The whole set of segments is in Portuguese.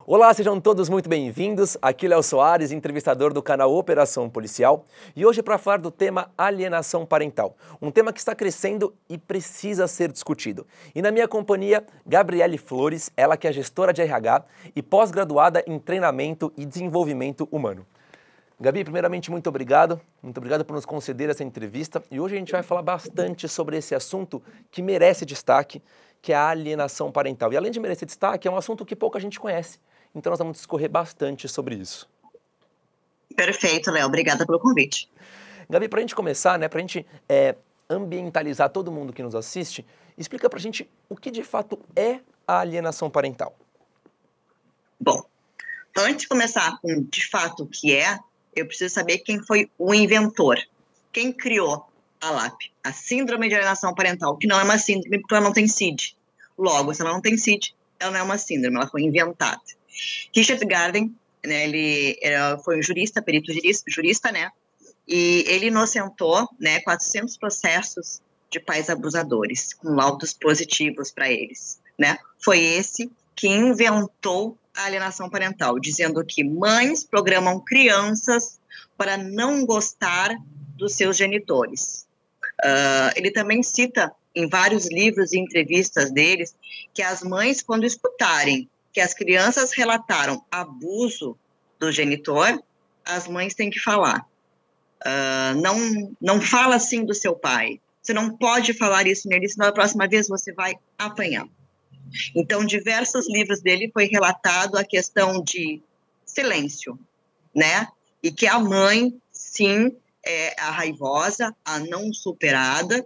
Olá, sejam todos muito bem-vindos. Aqui é Léo Soares, entrevistador do canal Operação Policial, e hoje para falar do tema alienação parental, um tema que está crescendo e precisa ser discutido. E na minha companhia, Gabriele Flores, ela que é gestora de RH e pós-graduada em treinamento e desenvolvimento humano. Gabi, primeiramente, muito obrigado por nos conceder essa entrevista, e hoje a gente vai falar bastante sobre esse assunto que merece destaque, que é a alienação parental. E além de merecer destaque, é um assunto que pouca gente conhece. Então nós vamos discorrer bastante sobre isso. Perfeito, Léo. Obrigada pelo convite. Gabi, para a gente começar, para a gente ambientalizar todo mundo que nos assiste, explica para a gente o que de fato é a alienação parental. Bom, antes de começar com de fato o que é, eu preciso saber quem foi o inventor. Quem criou a LAP, a Síndrome de Alienação Parental, que não é uma síndrome porque ela não tem CID. Logo, se ela não tem CID, ela não é uma síndrome, ela foi inventada. Richard Garden, né, ele foi um jurista, perito jurista, né, e ele inocentou, 400 processos de pais abusadores, com laudos positivos para eles, né. Foi esse que inventou a alienação parental, dizendo que mães programam crianças para não gostar dos seus genitores. Ele também cita em vários livros e entrevistas deles que as mães, quando escutarem que as crianças relataram abuso do genitor, as mães têm que falar. Não fala assim do seu pai. Você não pode falar isso nele, senão a próxima vez você vai apanhar. Então, diversos livros dele foi relatado a questão de silêncio, né? E que a mãe, sim, é a raivosa, a não superada,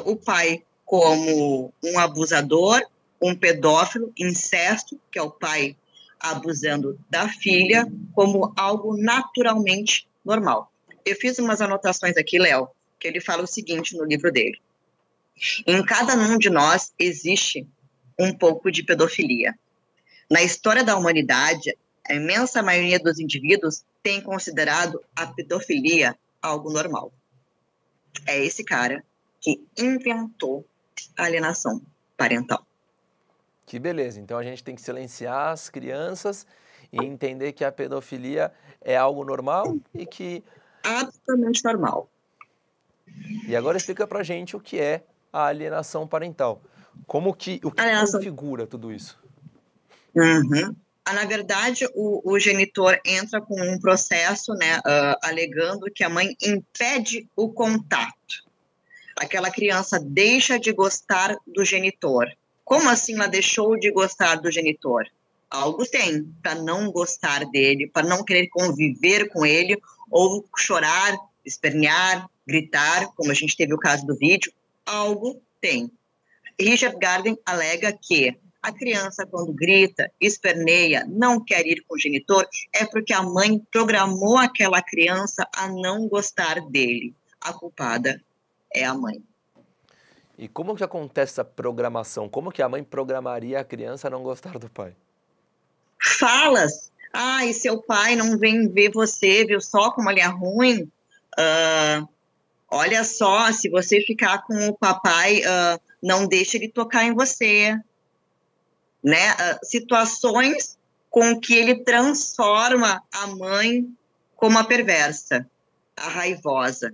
o pai como um abusador, um pedófilo, incesto, que é o pai abusando da filha, como algo naturalmente normal. Eu fiz umas anotações aqui, Léo, que ele fala o seguinte no livro dele. Em cada um de nós existe um pouco de pedofilia. Na história da humanidade, a imensa maioria dos indivíduos tem considerado a pedofilia algo normal. É esse cara que inventou a alienação parental. Que beleza, então a gente tem que silenciar as crianças e entender que a pedofilia é algo normal e que... Absolutamente normal. E agora explica pra gente o que é a alienação parental. O que configura tudo isso? Uhum. Na verdade, o genitor entra com um processo, alegando que a mãe impede o contato. Aquela criança deixa de gostar do genitor. Como assim ela deixou de gostar do genitor? Algo tem para não gostar dele, para não querer conviver com ele, ou chorar, espernear, gritar, como a gente teve o caso do vídeo. Algo tem. Richard Garden alega que a criança, quando grita, esperneia, não quer ir com o genitor, é porque a mãe programou aquela criança a não gostar dele. A culpada é a mãe. E como que acontece essa programação? Como que a mãe programaria a criança a não gostar do pai? Falas. E seu pai não vem ver você, viu só como ele é ruim? Olha só, se você ficar com o papai, não deixe ele tocar em você. Situações com que ele transforma a mãe como a perversa, a raivosa.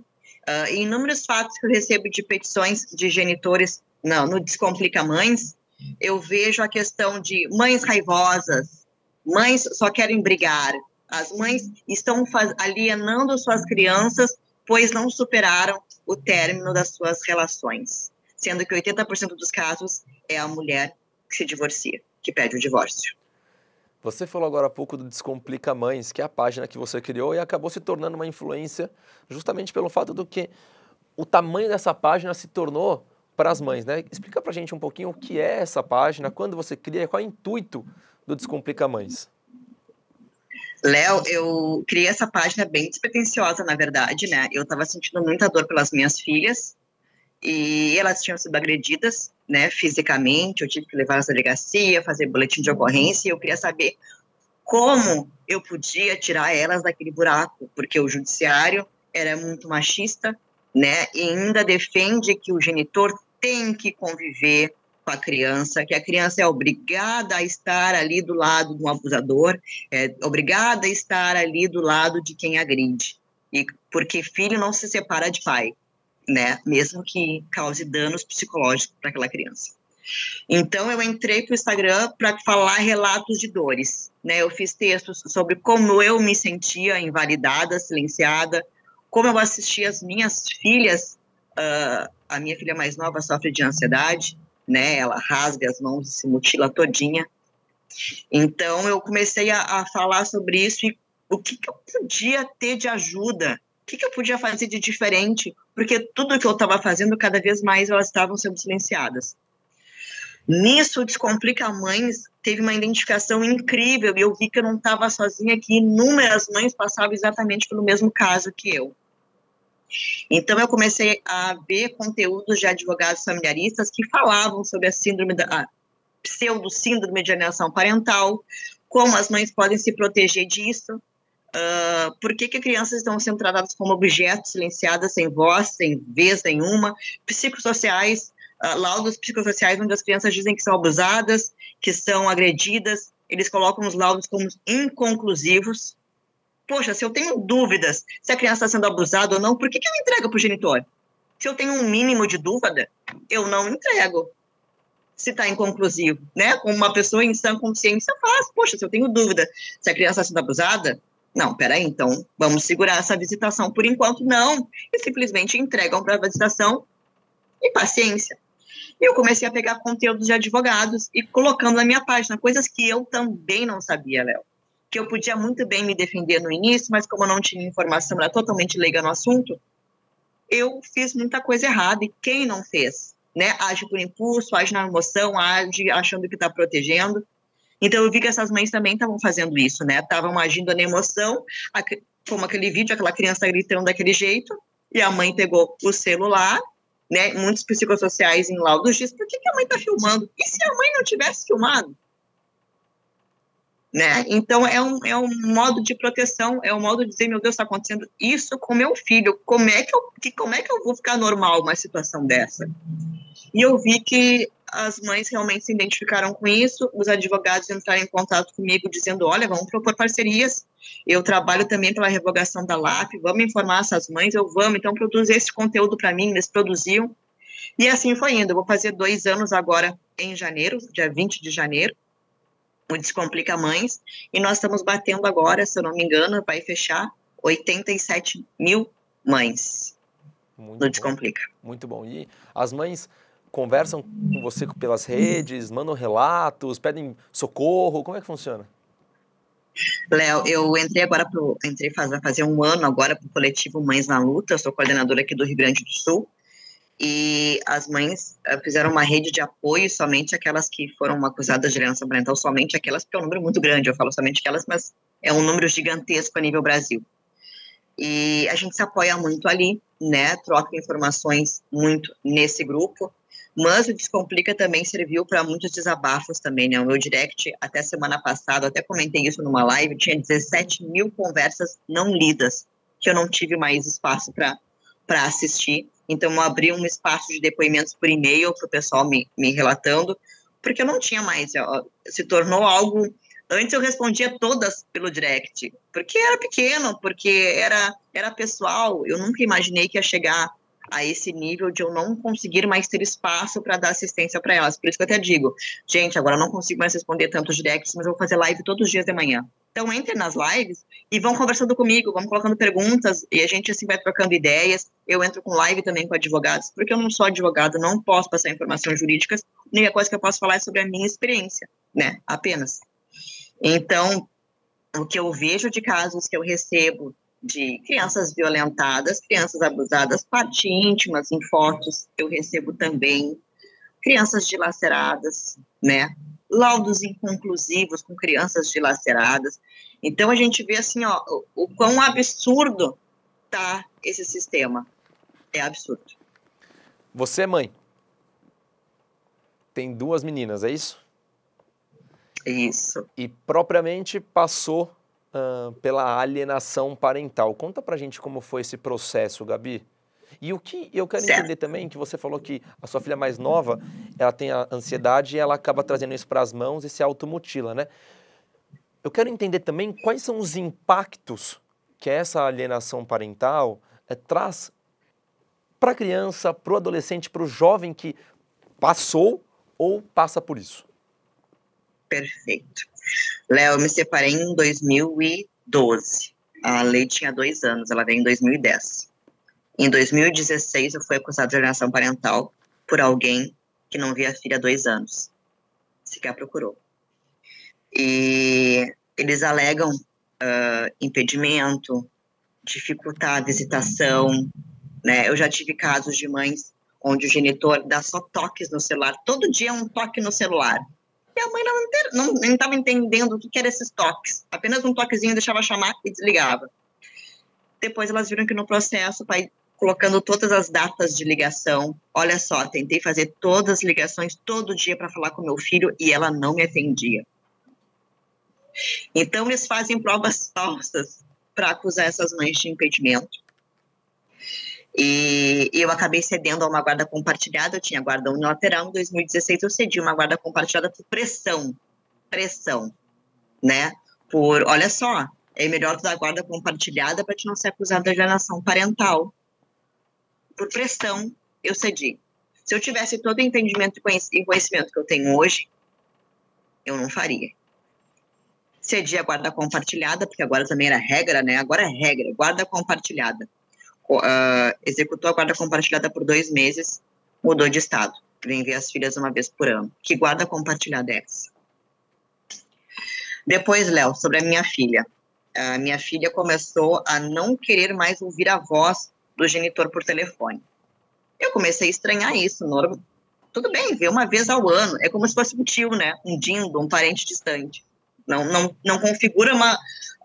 Inúmeros fatos que eu recebo de petições de genitores no Descomplica Mães, eu vejo a questão de mães raivosas, mães só querem brigar, as mães estão alienando suas crianças, pois não superaram o término das suas relações, sendo que 80% dos casos é a mulher que se divorcia, que pede o divórcio. Você falou agora há pouco do Descomplica Mães, que é a página que você criou e acabou se tornando uma influência justamente pelo fato do que o tamanho dessa página se tornou para as mães, né? Explica pra gente um pouquinho o que é essa página, quando você cria, qual é o intuito do Descomplica Mães. Léo, eu criei essa página bem despretensiosa, na verdade, né? Eu estava sentindo muita dor pelas minhas filhas e elas tinham sido agredidas, fisicamente. Eu tive que levar à delegacia, fazer boletim de ocorrência, e eu queria saber como eu podia tirar elas daquele buraco, porque o judiciário era muito machista, né, e ainda defende que o genitor tem que conviver com a criança, que a criança é obrigada a estar ali do lado do abusador, é obrigada a estar ali do lado de quem agride, e porque filho não se separa de pai, né, mesmo que cause danos psicológicos para aquela criança. Então, eu entrei para o Instagram para falar relatos de dores, né? Eu fiz textos sobre como eu me sentia invalidada, silenciada, como eu assistia as minhas filhas, a minha filha mais nova sofre de ansiedade, né? Ela rasga as mãos e se mutila todinha. Então, eu comecei a falar sobre isso e o que eu podia ter de ajuda, o que eu podia fazer de diferente, porque tudo que eu estava fazendo, cada vez mais elas estavam sendo silenciadas. Nisso, Descomplica Mães teve uma identificação incrível e eu vi que eu não estava sozinha, que inúmeras mães passavam exatamente pelo mesmo caso que eu. Então, eu comecei a ver conteúdos de advogados familiaristas que falavam sobre a pseudo-síndrome de alienação parental, como as mães podem se proteger disso, por que crianças estão sendo tratadas como objetos, silenciadas, sem voz, sem vez nenhuma, psicossociais, laudos psicossociais onde as crianças dizem que são abusadas, que são agredidas, eles colocam os laudos como inconclusivos. Poxa, se eu tenho dúvidas se a criança está sendo abusada ou não, por que eu entrego para o genitor? Se eu tenho um mínimo de dúvida, eu não entrego. Se está inconclusivo, né? Como uma pessoa em sã consciência faz. Poxa, se eu tenho dúvida se a criança está sendo abusada, não, peraí, então vamos segurar essa visitação por enquanto, não. E simplesmente entregam para a visitação e paciência. Eu comecei a pegar conteúdos de advogados e colocando na minha página, coisas que eu também não sabia, Léo. Que eu podia muito bem me defender no início, mas como eu não tinha informação, era totalmente leiga no assunto, eu fiz muita coisa errada. E quem não fez? Né? Age por impulso, age na emoção, age achando que está protegendo. Então, eu vi que essas mães também estavam fazendo isso, né? Estavam agindo na emoção, como aquele vídeo, aquela criança gritando daquele jeito, e a mãe pegou o celular, né? Muitos psicossociais em laudos dizem, por que a mãe está filmando? E se a mãe não tivesse filmado? Né? Então, é um modo de proteção, é um modo de dizer, meu Deus, está acontecendo isso com meu filho, como é que eu vou ficar normal uma situação dessa? E eu vi que as mães realmente se identificaram com isso, os advogados entraram em contato comigo dizendo, olha, vamos propor parcerias, eu trabalho também pela revogação da LAP, vamos informar essas mães, então produzir esse conteúdo para mim, eles produziam, e assim foi indo. Eu vou fazer 2 anos agora em janeiro, dia 20 de janeiro, o Descomplica Mães, e nós estamos batendo agora, se eu não me engano, vai fechar 87 mil mães no Descomplica. Muito bom. E as mães conversam com você pelas redes, mandam relatos, pedem socorro, como é que funciona? Léo, eu entrei agora fazer 1 ano agora para o coletivo Mães na Luta, eu sou coordenadora aqui do Rio Grande do Sul, e as mães fizeram uma rede de apoio, somente aquelas que foram acusadas de alienação parental, somente aquelas, porque é um número muito grande, eu falo somente aquelas, mas é um número gigantesco a nível Brasil. E a gente se apoia muito ali, né, troca informações muito nesse grupo, mas o Descomplica também serviu para muitos desabafos também, né, o meu direct, até semana passada, até comentei isso numa live, tinha 17 mil conversas não lidas, que eu não tive mais espaço para assistir, então eu abri um espaço de depoimentos por e-mail para o pessoal me relatando, porque eu não tinha mais, se tornou algo. Antes eu respondia todas pelo direct, porque era pequeno, porque era pessoal. Eu nunca imaginei que ia chegar a esse nível de eu não conseguir mais ter espaço para dar assistência para elas. Por isso que eu até digo, gente, agora eu não consigo mais responder tantos directs, mas eu vou fazer live todos os dias de manhã. Então entrem nas lives e vão conversando comigo, vão colocando perguntas e a gente assim vai trocando ideias. Eu entro com live também com advogados, porque eu não sou advogado, não posso passar informações jurídicas. A única coisa que eu posso falar é sobre a minha experiência, né? Apenas. Então, o que eu vejo de casos que eu recebo de crianças violentadas, crianças abusadas, partes íntimas em fotos, eu recebo também crianças dilaceradas, né? Laudos inconclusivos com crianças dilaceradas. Então, a gente vê assim, ó, o quão absurdo tá esse sistema. É absurdo. Você é mãe. Tem 2 meninas, é isso? Isso. E propriamente passou pela alienação parental. Conta pra gente como foi esse processo, Gabi. E o que eu quero Certo. entender também, que você falou que a sua filha mais nova, ela tem a ansiedade e ela acaba trazendo isso para as mãos e se automutila, né? Eu quero entender também quais são os impactos que essa alienação parental traz para a criança, para o adolescente, para o jovem que passou ou passa por isso. Perfeito. Léo, eu me separei em 2012. A Lei tinha 2 anos, ela veio em 2010. Em 2016, eu fui acusada de alienação parental por alguém que não via a filha há 2 anos. Sequer procurou. E eles alegam impedimento, dificultar a visitação, né? Eu já tive casos de mães onde o genitor dá só toques no celular, todo dia um toque no celular. E a mãe não estava entendendo o que eram esses toques. Apenas um toquezinho deixava chamar e desligava. Depois elas viram que no processo, o pai colocando todas as datas de ligação. Olha só, tentei fazer todas as ligações todo dia para falar com meu filho e ela não me atendia. Então, eles fazem provas falsas para acusar essas mães de impedimento. E eu acabei cedendo a uma guarda compartilhada, eu tinha guarda unilateral, em 2016 eu cedi uma guarda compartilhada por pressão, né? Olha só, é melhor tu dar guarda compartilhada para te não ser acusado de alienação parental. Por pressão, eu cedi. Se eu tivesse todo o entendimento e conhecimento que eu tenho hoje, eu não faria. Cedi a guarda compartilhada, porque agora também era regra, né? Agora é regra, guarda compartilhada. Executou a guarda compartilhada por 2 meses, mudou de estado. Vem ver as filhas uma vez por ano. Que guarda compartilhada é essa? Depois, Léo, sobre a minha filha. A minha filha começou a não querer mais ouvir a voz do genitor por telefone. Eu comecei a estranhar isso. Tudo bem, ver uma vez ao ano. É como se fosse um tio, né? Um dindo, um parente distante. Não configura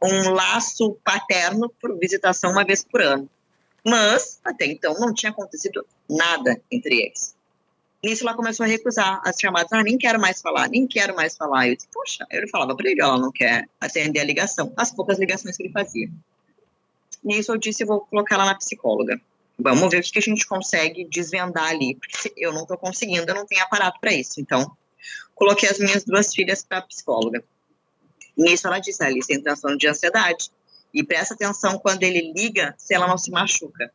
um laço paterno por visitação uma vez por ano. Mas, até então, não tinha acontecido nada entre eles. Nisso, ela começou a recusar as chamadas. Nem quero mais falar, nem quero mais falar. Eu disse, poxa, eu falava para ele, ela não quer atender a ligação. As poucas ligações que ele fazia. Nisso, eu disse, vou colocar ela na psicóloga. Vamos ver o que a gente consegue desvendar ali. Porque eu não estou conseguindo, eu não tenho aparato para isso. Então, coloquei as minhas 2 filhas para a psicóloga. Nisso, ela disse, Alice tem transtorno de ansiedade. E presta atenção quando ele liga, se ela não se machuca.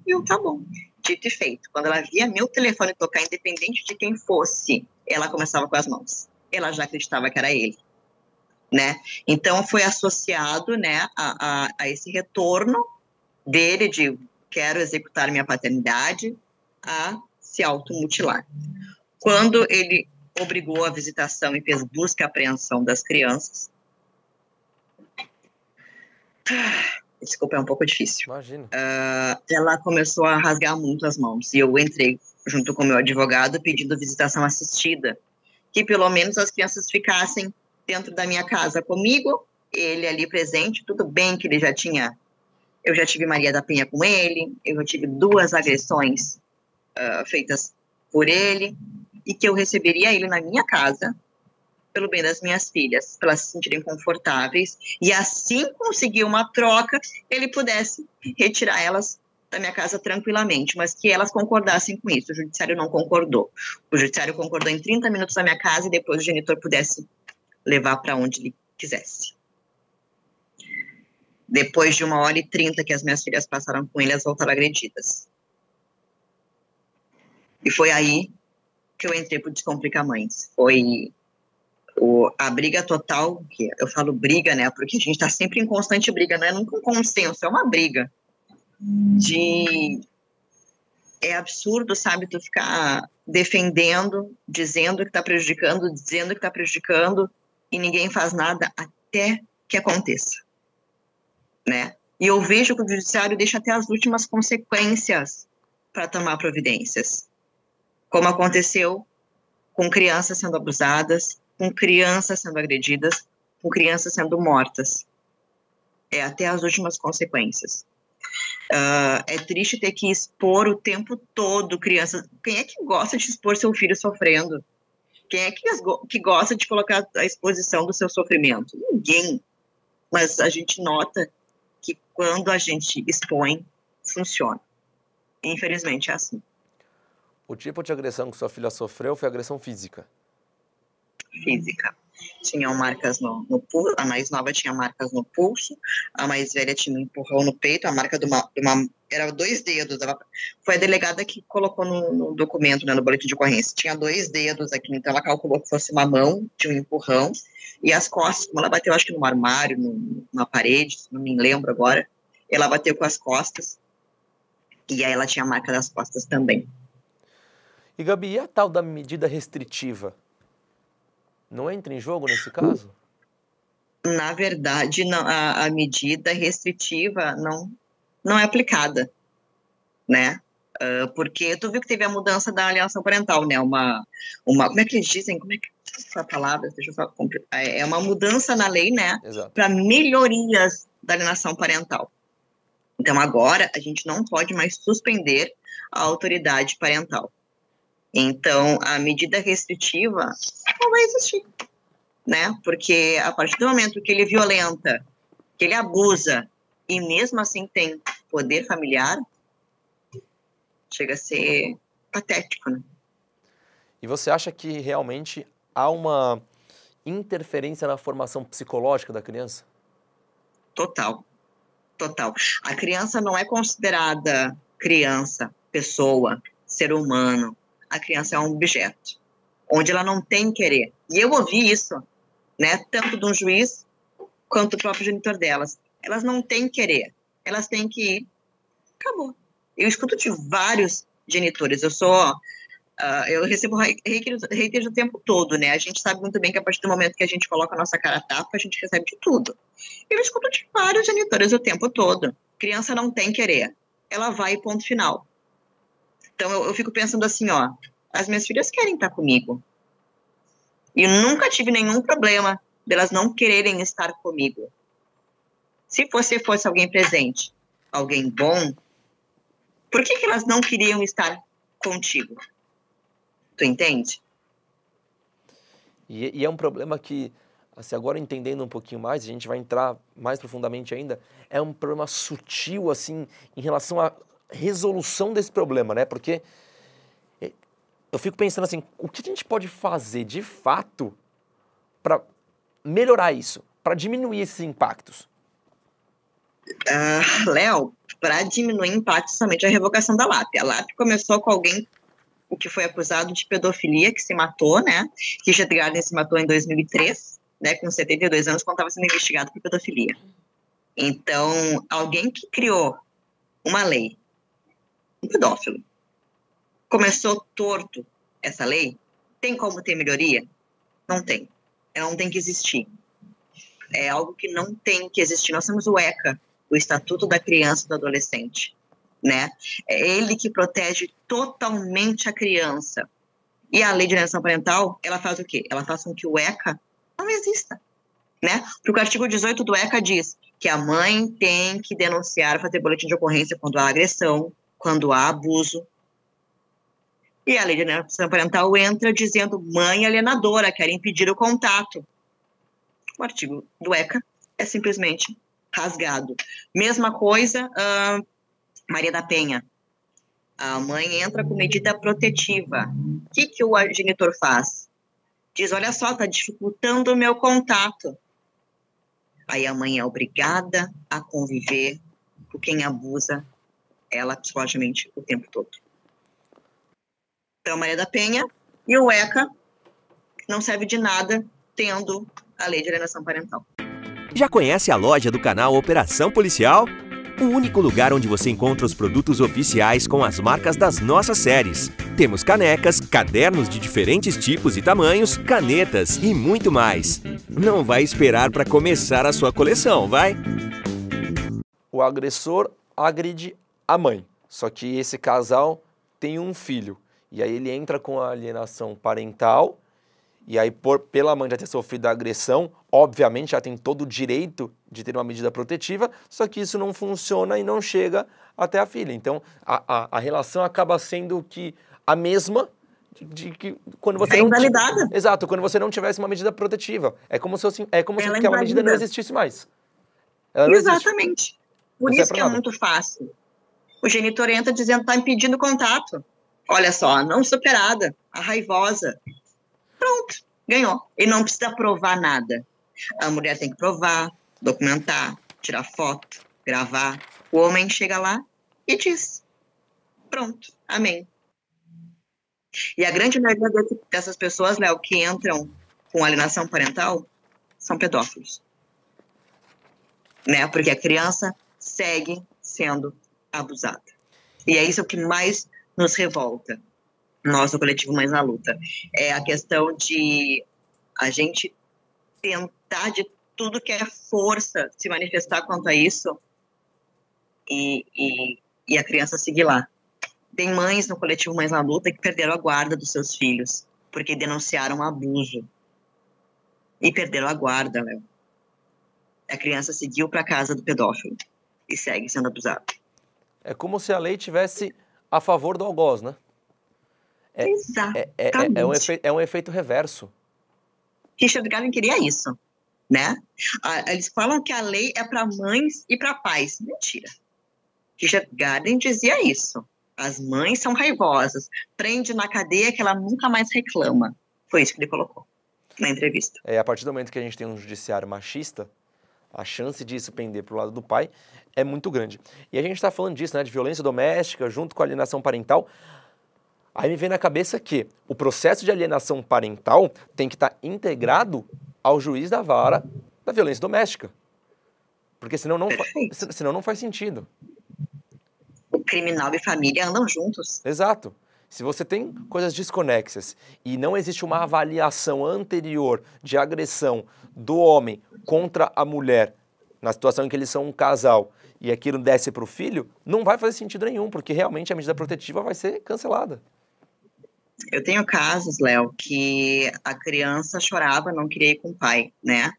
E eu, tá bom. Dito e feito. Quando ela via meu telefone tocar, independente de quem fosse, ela começava com as mãos. Ela já acreditava que era ele, né? Então, foi associado, né, a esse retorno dele de quero executar minha paternidade a se automutilar. Quando ele obrigou a visitação e fez busca e apreensão das crianças, desculpa, é um pouco difícil. Imagina. Ela começou a rasgar muito as mãos. E eu entrei junto com o meu advogado pedindo visitação assistida. Que pelo menos as crianças ficassem dentro da minha casa comigo, ele ali presente. Tudo bem que ele já tinha... Eu já tive Maria da Penha com ele, eu já tive 2 agressões feitas por ele, e que eu receberia ele na minha casa, pelo bem das minhas filhas, para elas se sentirem confortáveis, e assim conseguir uma troca, ele pudesse retirar elas da minha casa tranquilamente, mas que elas concordassem com isso. O judiciário não concordou. O judiciário concordou em 30 minutos na minha casa e depois o genitor pudesse levar para onde ele quisesse. Depois de 1h30 que as minhas filhas passaram com ele, elas voltaram agredidas. E foi aí que eu entrei para o Descomplica Mães. Foi a briga total, que eu falo briga, né, porque a gente está sempre em constante briga, não é nunca um consenso, é uma briga. É absurdo, sabe, tu ficar defendendo, dizendo que está prejudicando, dizendo que está prejudicando, e ninguém faz nada até que aconteça, né? E eu vejo que o judiciário deixa até as últimas consequências para tomar providências, como aconteceu com crianças sendo abusadas, com crianças sendo agredidas, com crianças sendo mortas. É até as últimas consequências. É triste ter que expor o tempo todo crianças. Quem é que gosta de expor seu filho sofrendo? Quem é que gosta de colocar a exposição do seu sofrimento? Ninguém. Mas a gente nota que quando a gente expõe, funciona. Infelizmente é assim. O tipo de agressão que sua filha sofreu foi agressão física? Física. Tinham marcas no pulso, a mais nova tinha marcas no pulso, a mais velha tinha um empurrão no peito, a marca de uma era 2 dedos. Foi a delegada que colocou no documento, né, no boletim de ocorrência. Tinha 2 dedos aqui, então ela calculou que fosse uma mão de um empurrão, e as costas, como ela bateu, acho que num armário, numa parede, não me lembro agora, ela bateu com as costas, e aí ela tinha a marca das costas também. E Gabi, e a tal da medida restritiva? Não entra em jogo nesse caso? Na verdade, não, a medida restritiva não é aplicada, né? Porque tu viu que teve a mudança da alienação parental, né? Como é que eles dizem? Como é que é essa palavra? Deixa eu só é uma mudança na lei, né? Para melhorias da alienação parental. Então, agora, a gente não pode mais suspender a autoridade parental. Então, a medida restritiva não vai existir, né? Porque a partir do momento que ele violenta, que ele abusa, e mesmo assim tem poder familiar, chega a ser patético, né? E você acha que realmente há uma interferência na formação psicológica da criança? Total. A criança não é considerada criança, pessoa, ser humano. A criança é um objeto, onde ela não tem querer. E eu ouvi isso, né, tanto de um juiz quanto do próprio genitor delas. Elas não têm querer, elas têm que ir. Acabou. Eu escuto de vários genitores. Eu recebo haters o tempo todo, né? A gente sabe muito bem que a partir do momento que a gente coloca a nossa cara a tapa, a gente recebe de tudo. Eu escuto de vários genitores o tempo todo. Criança não tem querer. Ela vai, ponto final. Então, eu fico pensando assim, ó, as minhas filhas querem estar comigo. E eu nunca tive nenhum problema delas não quererem estar comigo. Se você fosse alguém presente, alguém bom, por que elas não queriam estar contigo? Tu entende? E é um problema que, assim, agora entendendo um pouquinho mais, a gente vai entrar mais profundamente ainda, é um problema sutil, assim, em relação à resolução desse problema, né? Porque eu fico pensando assim, o que a gente pode fazer de fato para melhorar isso, para diminuir esses impactos? Léo, para diminuir impacto somente a revogação da LAP. A LAP começou com alguém que foi acusado de pedofilia, que se matou, né? Richard Gardner se matou em 2003, né? Com 72 anos, quando estava sendo investigado por pedofilia. Então, alguém que criou uma lei, um pedófilo, começou torto essa lei, tem como ter melhoria? Não tem. Ela não tem que existir. É algo que não tem que existir. Nós temos o ECA, o Estatuto da Criança e do Adolescente, né? É ele que protege totalmente a criança. E a Lei de Alienação Parental, ela faz o quê? Ela faz com que o ECA não exista, né? Porque o artigo 18 do ECA diz que a mãe tem que denunciar, fazer boletim de ocorrência quando há agressão, quando há abuso. E a Lei de Alienação Parental entra dizendo mãe alienadora, quer impedir o contato. O artigo do ECA é simplesmente rasgado. Mesma coisa, Maria da Penha. A mãe entra com medida protetiva. O que o genitor faz? Diz, olha só, está dificultando o meu contato. Aí a mãe é obrigada a conviver com quem abusa ela psicologicamente o tempo todo. Então, Maria da Penha e o ECA não serve de nada tendo a Lei de Alienação Parental. Já conhece a loja do canal Operação Policial? O único lugar onde você encontra os produtos oficiais com as marcas das nossas séries. Temos canecas, cadernos de diferentes tipos e tamanhos, canetas e muito mais. Não vai esperar para começar a sua coleção, vai? O agressor agride a mãe, só que esse casal tem um filho. E aí ele entra com a alienação parental, e aí pela mãe já ter sofrido a agressão, obviamente já tem todo o direito de ter uma medida protetiva, só que isso não funciona e não chega até a filha. Então a relação acaba sendo a mesma de que quando você É não... invalidada. Exato, quando você não tivesse uma medida protetiva. É como se Ela aquela medida não invalida. existisse mais. Ela não existe. Exatamente. Por Não serve isso pra que é nada. muito fácil. O genitor entra dizendo que está impedindo contato. Olha só, não superada, a raivosa. Pronto, ganhou. E não precisa provar nada. A mulher tem que provar, documentar, tirar foto, gravar. O homem chega lá e diz. Pronto, amém. E a grande maioria dessas pessoas, Léo, que entram com alienação parental, são pedófilos. Né? Porque a criança segue sendo abusada. E é isso que mais nos revolta, nós, do Coletivo Mães na Luta. É a questão de a gente tentar de tudo que é força se manifestar quanto a isso e a criança seguir lá. Tem mães no Coletivo Mães na Luta que perderam a guarda dos seus filhos porque denunciaram abuso. E perderam a guarda, Léo. A criança seguiu para a casa do pedófilo e segue sendo abusada. É como se a lei tivesse a favor do algoz, né? Exatamente. É um efeito reverso. Richard Gavin queria isso, né? Eles falam que a lei é para mães e para pais. Mentira. Richard Gavin dizia isso. As mães são raivosas. Prende na cadeia que ela nunca mais reclama. Foi isso que ele colocou na entrevista. A partir do momento que a gente tem um judiciário machista, a chance disso pender para o lado do pai é muito grande. E a gente está falando disso, né, de violência doméstica junto com a alienação parental. Aí me vem na cabeça que o processo de alienação parental tem que estar integrado ao juiz da vara da violência doméstica. Porque senão não faz sentido. O criminal e família andam juntos. Exato. Se você tem coisas desconexas e não existe uma avaliação anterior de agressão do homem contra a mulher, na situação em que eles são um casal, e aquilo desce para o filho, não vai fazer sentido nenhum, porque realmente a medida protetiva vai ser cancelada. Eu tenho casos, Léo, que a criança chorava, não queria ir com o pai, né?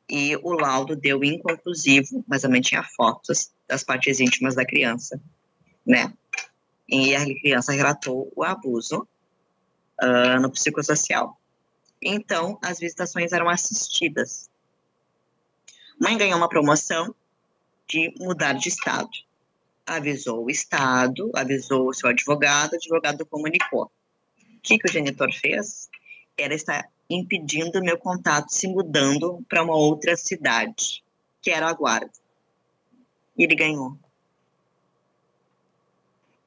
E o laudo deu inconclusivo, mas também tinha fotos das partes íntimas da criança, né? E a criança relatou o abuso no psicossocial. Então, as visitações eram assistidas. Mãe ganhou uma promoção de mudar de estado. Avisou o estado, avisou o seu advogado, o advogado comunicou. O que o genitor fez? Era estar impedindo meu contato, se mudando para uma outra cidade, que era a Guarda. E ele ganhou.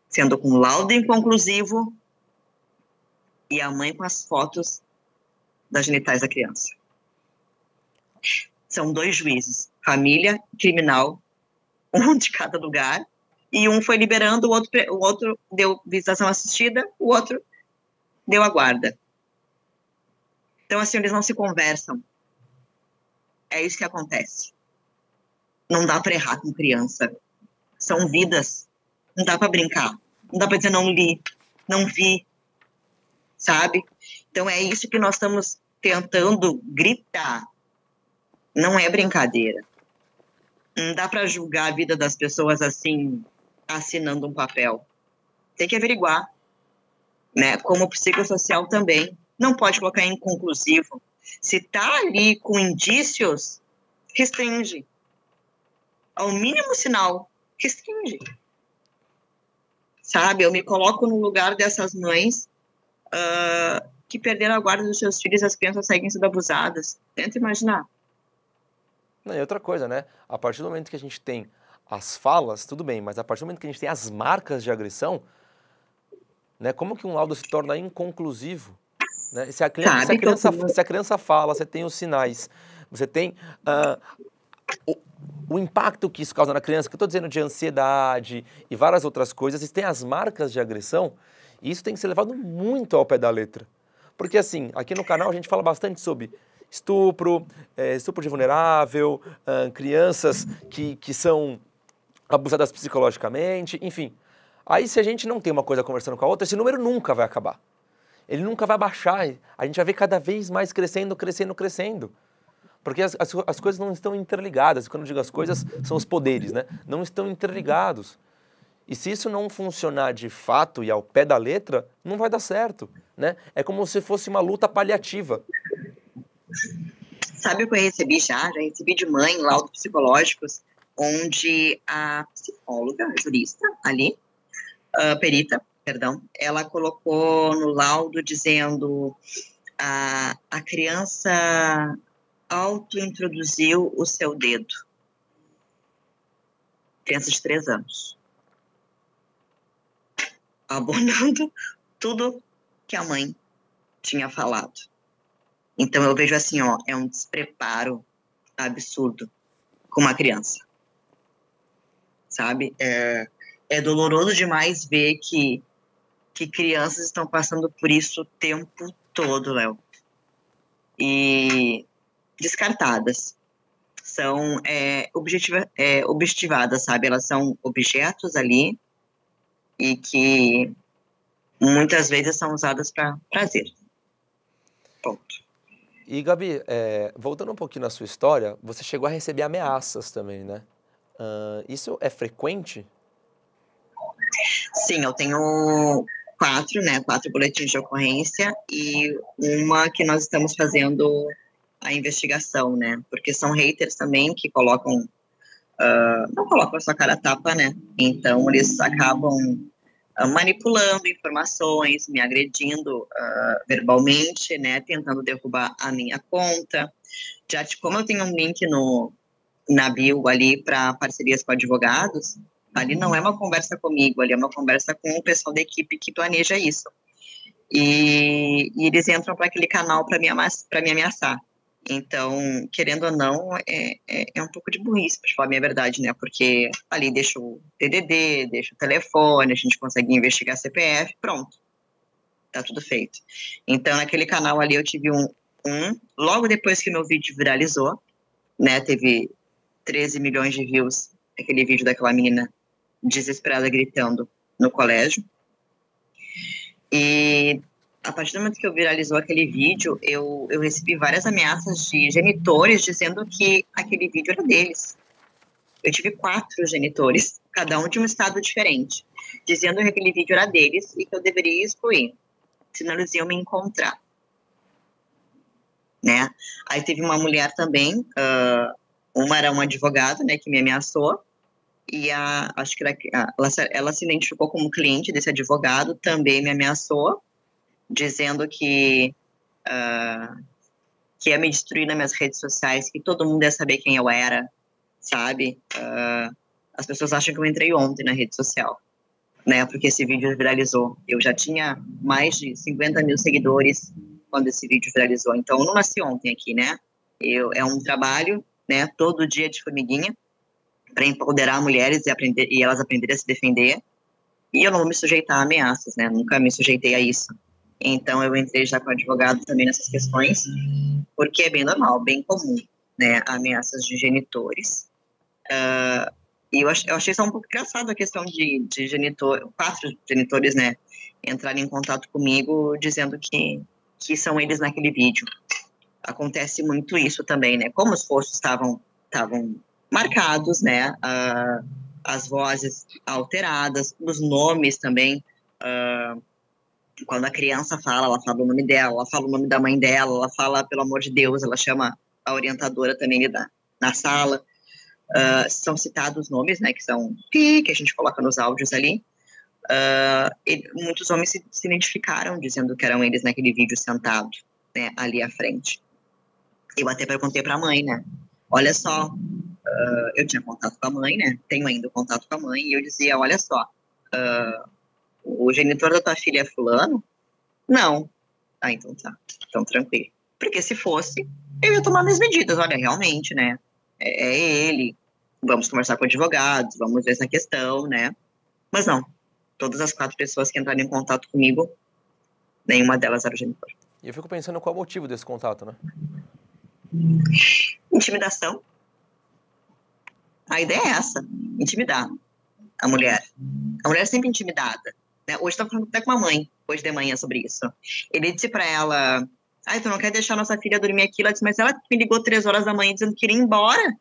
Sendo com laudo inconclusivo e a mãe com as fotos das genitais da criança. São 2 juízes, família, criminal, um de cada lugar, e um foi liberando, o outro deu visitação assistida, o outro deu a guarda. Então, assim, eles não se conversam. É isso que acontece. Não dá para errar com criança. São vidas. Não dá para brincar. Não dá para dizer não li, não vi, sabe? Então, é isso que nós estamos tentando gritar. Não é brincadeira. Não dá para julgar a vida das pessoas assim, assinando um papel. Tem que averiguar. Né? Como psicossocial também. Não pode colocar inconclusivo. Se está ali com indícios, restringe. Ao mínimo sinal, restringe. Sabe? Eu me coloco no lugar dessas mães que perderam a guarda dos seus filhos e as crianças seguem sendo abusadas. Tenta imaginar. Não, e outra coisa, né? A partir do momento que a gente tem as falas, tudo bem, mas a partir do momento que a gente tem as marcas de agressão, né, como que um laudo se torna inconclusivo? Né? Se a criança fala, você tem os sinais, você tem o impacto que isso causa na criança, que eu estou dizendo de ansiedade e várias outras coisas, e tem as marcas de agressão, e isso tem que ser levado muito ao pé da letra. Porque assim, aqui no canal a gente fala bastante sobre estupro, estupro de vulnerável, crianças que são abusadas psicologicamente, enfim. Aí se a gente não tem uma coisa conversando com a outra, esse número nunca vai acabar. Ele nunca vai baixar, a gente vai ver cada vez mais crescendo, crescendo, crescendo. Porque as coisas não estão interligadas. Quando eu digo as coisas, são os poderes, né? Não estão interligados. E se isso não funcionar de fato e ao pé da letra, não vai dar certo, né? É como se fosse uma luta paliativa. Sabe o que eu recebi já? Já recebi de mãe laudos psicológicos, onde a psicóloga, a jurista ali, perita, perdão, ela colocou no laudo dizendo a criança autointroduziu o seu dedo. Criança de 3 anos. Abonando tudo que a mãe tinha falado. Então eu vejo assim, ó, é um despreparo absurdo com uma criança. Sabe? É doloroso demais ver que crianças estão passando por isso o tempo todo, Léo. E descartadas. São objetivadas, sabe? Elas são objetos ali e que muitas vezes são usadas para prazer. Ponto. E, Gabi, voltando um pouquinho na sua história, você chegou a receber ameaças também, né? Isso é frequente? Sim, eu tenho 4 boletins de ocorrência e uma que nós estamos fazendo a investigação, né? Porque são haters também que colocam, não colocam a sua cara a tapa, né? Então, eles acabam manipulando informações, me agredindo verbalmente, né? Tentando derrubar a minha conta. Como eu tenho um link na bio ali para parcerias com advogados, ali não é uma conversa comigo, ali é uma conversa com o pessoal da equipe que planeja isso. E eles entram para aquele canal para me ameaçar. Então, querendo ou não, é um pouco de burrice, para falar a minha verdade, né? Porque ali deixa o DDD, deixa o telefone, a gente consegue investigar CPF, pronto. Tá tudo feito. Então, naquele canal ali eu tive logo depois que meu vídeo viralizou, né? Teve 13 milhões de views, aquele vídeo daquela menina desesperada gritando no colégio. E a partir do momento que eu viralizou aquele vídeo, eu recebi várias ameaças de genitores dizendo que aquele vídeo era deles. Eu tive 4 genitores, cada um de um estado diferente, dizendo que aquele vídeo era deles e que eu deveria excluir, senão eles iam me encontrar. Né? Aí teve uma mulher também, uma era um advogado, né, que me ameaçou, e acho que ela se identificou como cliente desse advogado, também me ameaçou, dizendo que ia me destruir nas minhas redes sociais, que todo mundo ia saber quem eu era, sabe? As pessoas acham que eu entrei ontem na rede social, né? Porque esse vídeo viralizou. Eu já tinha mais de 50 mil seguidores quando esse vídeo viralizou. Então, eu não nasci ontem aqui, né? É um trabalho, né? Todo dia de formiguinha, para empoderar mulheres e elas aprenderem a se defender. E eu não vou me sujeitar a ameaças, né? Nunca me sujeitei a isso. Então, eu entrei já com o advogado também nessas questões, porque é bem normal, bem comum, né? Ameaças de genitores. E eu achei só um pouco engraçado a questão de 4 genitores, né? Entrarem em contato comigo dizendo que são eles naquele vídeo. Acontece muito isso também, né? Como os rostos estavam marcados, né? As vozes alteradas, os nomes também. Quando a criança fala, ela fala o nome dela, ela fala o nome da mãe dela, ela fala, pelo amor de Deus, ela chama a orientadora também na sala. São citados nomes, né, que são que a gente coloca nos áudios ali. Muitos homens se identificaram dizendo que eram eles naquele vídeo sentado, né, ali à frente. Eu até perguntei para a mãe, né, olha só, eu tinha contato com a mãe, né, tenho ainda contato com a mãe, e eu dizia, olha só, o genitor da tua filha é fulano? Não. Então tá, então tranquilo. Porque se fosse, eu ia tomar minhas medidas, olha, realmente, né, é ele, vamos conversar com advogados, vamos ver essa questão, né, mas não, todas as 4 pessoas que entraram em contato comigo, nenhuma delas era o genitor. E eu fico pensando qual é o motivo desse contato, né? Intimidação. A ideia é essa, intimidar a mulher. A mulher é sempre intimidada, né? Hoje estava falando até com a mãe, hoje de manhã, sobre isso. Ele disse para ela, tu não quer deixar nossa filha dormir aqui? Ela disse, mas ela me ligou 3 horas da manhã dizendo que iria embora.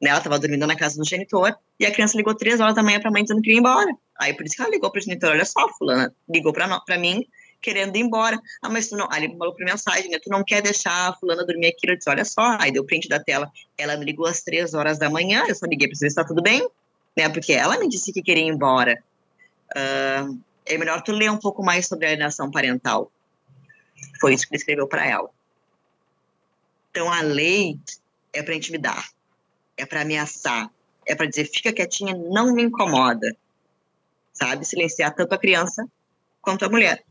Ela estava dormindo na casa do genitor, e a criança ligou 3 horas da manhã para a mãe dizendo que ia embora. Aí por isso que ela ligou para o genitor, olha só, fulana, ligou para mim querendo ir embora. Ah, mas tu não, aí ele falou por mensagem, né, tu não quer deixar a fulana dormir aqui? Eu disse, olha só, aí deu print da tela, ela me ligou às 3 horas da manhã, eu só liguei para saber se tá tudo bem, né, porque ela me disse que queria ir embora. É melhor tu ler um pouco mais sobre a alienação parental. Foi isso que ele escreveu para ela. Então a lei é para intimidar, é para ameaçar, é para dizer, fica quietinha, não me incomoda, sabe? Silenciar tanto a criança quanto a mulher.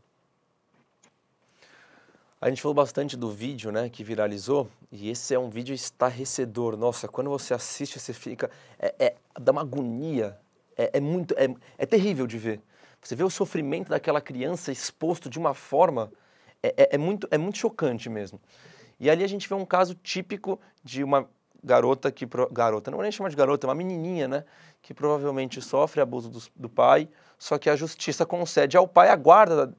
A gente falou bastante do vídeo, né, que viralizou, e esse é um vídeo estarrecedor. Nossa, quando você assiste, você fica... dá uma agonia, é terrível de ver. Você vê o sofrimento daquela criança exposto de uma forma... É muito chocante mesmo. E ali a gente vê um caso típico de uma garota que... Garota, não vou nem chamar de garota, é uma menininha, né, que provavelmente sofre abuso do pai, só que a justiça concede ao pai a guarda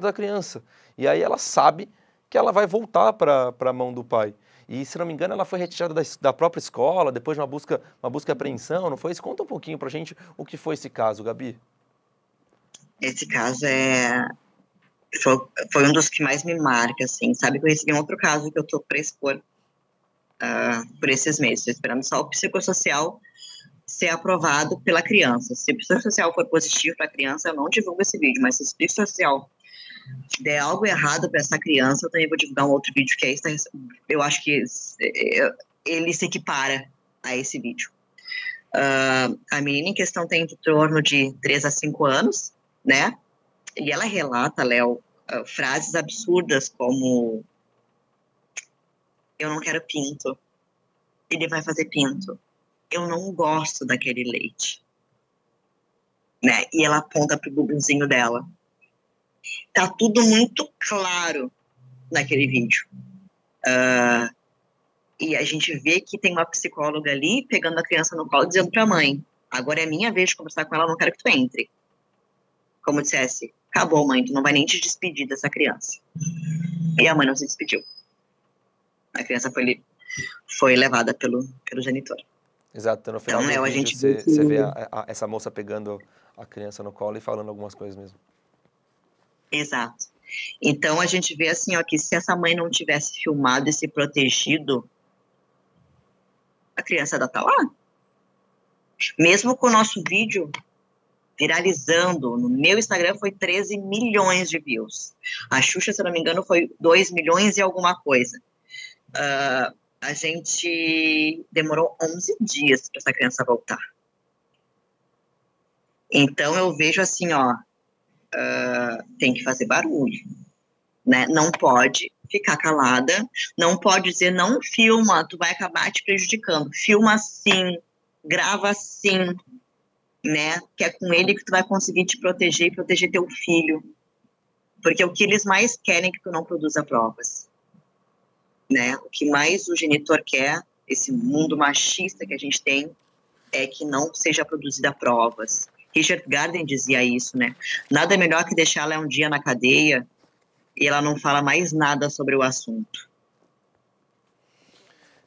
da criança. E aí ela sabe que ela vai voltar para a mão do pai. E, se não me engano, ela foi retirada da própria escola, depois de uma busca e apreensão, não foi isso? Conta um pouquinho pra gente o que foi esse caso, Gabi. Esse caso foi um dos que mais me marca, assim, sabe? Que eu recebi um outro caso que eu tô para expor por esses meses, tô esperando só o psicossocial ser aprovado pela criança. Se o psicossocial for positivo para a criança, eu não divulgo esse vídeo, mas se o psicossocial der algo errado para essa criança, eu também vou divulgar um outro vídeo que é esse. Eu acho que ele se equipara a esse vídeo. A menina em questão tem em torno de 3 a 5 anos, né? E ela relata, Léo, frases absurdas como: eu não quero pinto, ele vai fazer pinto, eu não gosto daquele leite, né? E ela aponta pro bumbumzinho dela. Tá tudo muito claro naquele vídeo. E a gente vê que tem uma psicóloga ali pegando a criança no colo, dizendo pra mãe: agora é minha vez de conversar com ela, eu não quero que tu entre. Como dissesse, acabou, mãe, tu não vai nem te despedir dessa criança. E a mãe não se despediu. A criança foi levada pelo genitor. Exato, no final então, do a vídeo gente você vê essa moça pegando a criança no colo e falando algumas coisas mesmo. Exato. Então a gente vê assim, ó, que se essa mãe não tivesse filmado e se protegido, a criança ainda tá lá. Mesmo com o nosso vídeo viralizando, no meu Instagram foi 13 milhões de views. A Xuxa, se eu não me engano, foi 2 milhões e alguma coisa. A gente demorou 11 dias para essa criança voltar. Então eu vejo assim, ó, tem que fazer barulho, né? Não pode ficar calada, não pode dizer não filma, tu vai acabar te prejudicando. Filma sim, grava sim, né? Que é com ele que tu vai conseguir te proteger e proteger teu filho. Porque o que eles mais querem é que tu não produza provas, né? O que mais o genitor quer, esse mundo machista que a gente tem, é que não seja produzida provas. Richard Garden dizia isso, né? Nada melhor que deixar ela um dia na cadeia e ela não fala mais nada sobre o assunto.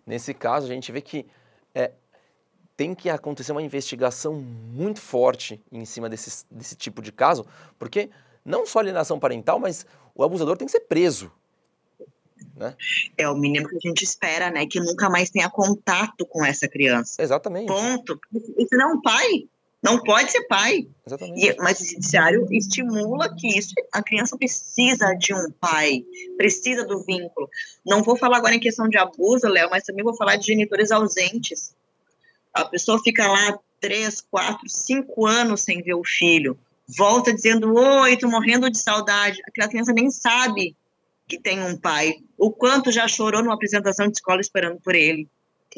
Nesse caso, a gente vê que tem que acontecer uma investigação muito forte em cima desse tipo de caso, porque não só alienação parental, mas o abusador tem que ser preso, né? É o mínimo que a gente espera, né? Que nunca mais tenha contato com essa criança. Exatamente. Ponto. Isso não é um pai. Não pode ser pai. Exatamente. Mas o judiciário estimula que isso, a criança precisa de um pai, precisa do vínculo. Não vou falar agora em questão de abuso, Léo, mas também vou falar de genitores ausentes. A pessoa fica lá 3, 4, 5 anos sem ver o filho, volta dizendo, oi, tô morrendo de saudade. Aquela criança nem sabe que tem um pai. O quanto já chorou numa apresentação de escola esperando por ele.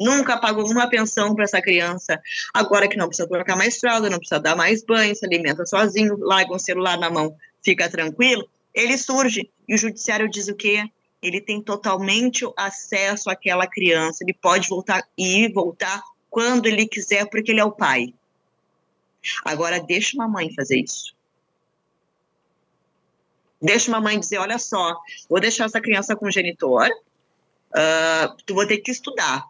Nunca pagou uma pensão para essa criança. Agora que não precisa trocar mais fralda, não precisa dar mais banho, se alimenta sozinho, larga um celular na mão, fica tranquilo, ele surge. E o judiciário diz o quê? Ele tem totalmente acesso àquela criança, ele pode voltar e voltar quando ele quiser, porque ele é o pai. Agora, deixa uma mãe fazer isso. Deixa uma mãe dizer, olha só, vou deixar essa criança com o genitor, tu vou ter que estudar,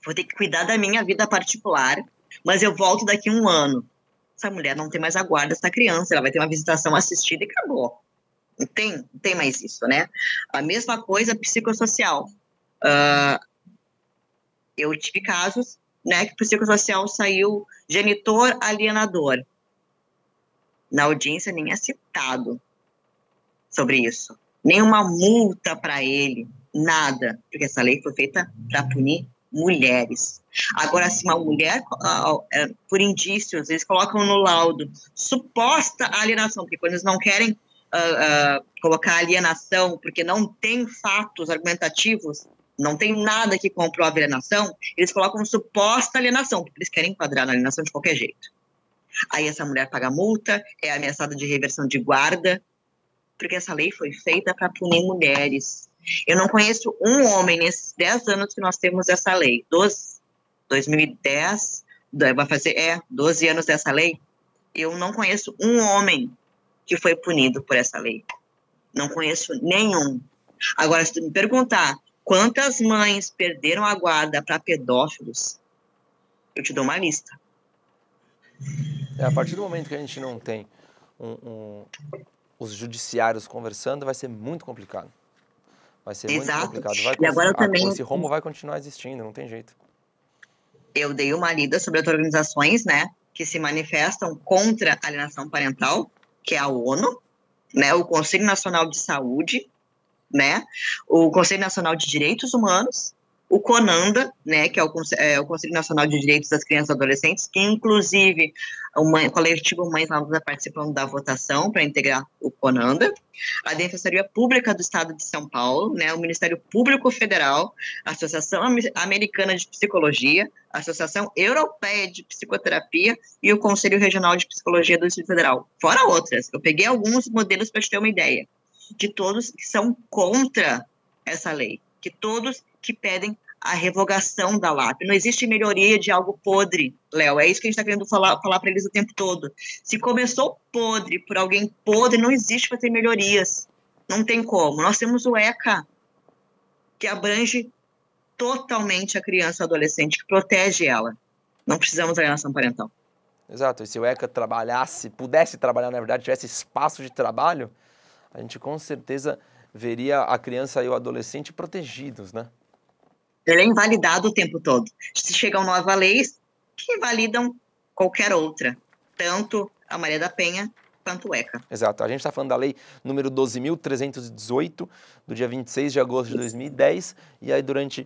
vou ter que cuidar da minha vida particular, mas eu volto daqui 1 ano. essa mulher não tem mais a guarda dessa criança, ela vai ter uma visitação assistida e acabou. Não tem mais isso, né? A mesma coisa psicossocial. Eu tive casos, né, que o psicossocial saiu genitor alienador. Na audiência nem é citado sobre isso. Nenhuma multa para ele, nada, porque essa lei foi feita para punir mulheres. Agora, se uma mulher, por indícios, eles colocam no laudo suposta alienação, porque quando eles não querem colocar alienação, porque não tem fatos argumentativos, não tem nada que comprove a alienação, eles colocam suposta alienação, porque eles querem enquadrar na alienação de qualquer jeito. Aí essa mulher paga multa, é ameaçada de reversão de guarda, porque essa lei foi feita para punir mulheres. Eu não conheço um homem nesses 10 anos que nós temos essa lei. 2010, vai fazer 12 anos dessa lei. Eu não conheço um homem que foi punido por essa lei. Não conheço nenhum. Agora, se tu me perguntar quantas mães perderam a guarda para pedófilos, eu te dou uma lista. A partir do momento que a gente não tem os judiciários conversando, vai ser muito complicado. Vai ser muito complicado. E agora também esse rombo vai continuar existindo, não tem jeito. Eu dei uma lida sobre as organizações, né, que se manifestam contra a alienação parental, que é a ONU, né, o Conselho Nacional de Saúde, né, o Conselho Nacional de Direitos Humanos, o CONANDA, né, que é o Conselho Nacional de Direitos das Crianças e Adolescentes, que inclusive o coletivo Mães Novas está participando da votação para integrar o CONANDA, a Defensoria Pública do Estado de São Paulo, né, o Ministério Público Federal, a Associação Americana de Psicologia, a Associação Europeia de Psicoterapia e o Conselho Regional de Psicologia do Distrito Federal, fora outras. Eu peguei alguns modelos para te ter uma ideia, de todos que são contra essa lei, que todos que pedem a revogação da LAP. Não existe melhoria de algo podre, Léo. É isso que a gente está querendo falar para eles o tempo todo. Se começou podre por alguém podre, não existe para ter melhorias. Não tem como. Nós temos o ECA, que abrange totalmente a criança e o adolescente, que protege ela. Não precisamos da alienação parental. Exato. E se o ECA pudesse trabalhar, na verdade, tivesse espaço de trabalho, a gente com certeza veria a criança e o adolescente protegidos, né? Ele é invalidado o tempo todo. Se chegam novas leis que invalidam qualquer outra, tanto a Maria da Penha quanto o ECA. Exato. A gente está falando da lei número 12.318, do dia 26 de agosto de 2010, e aí durante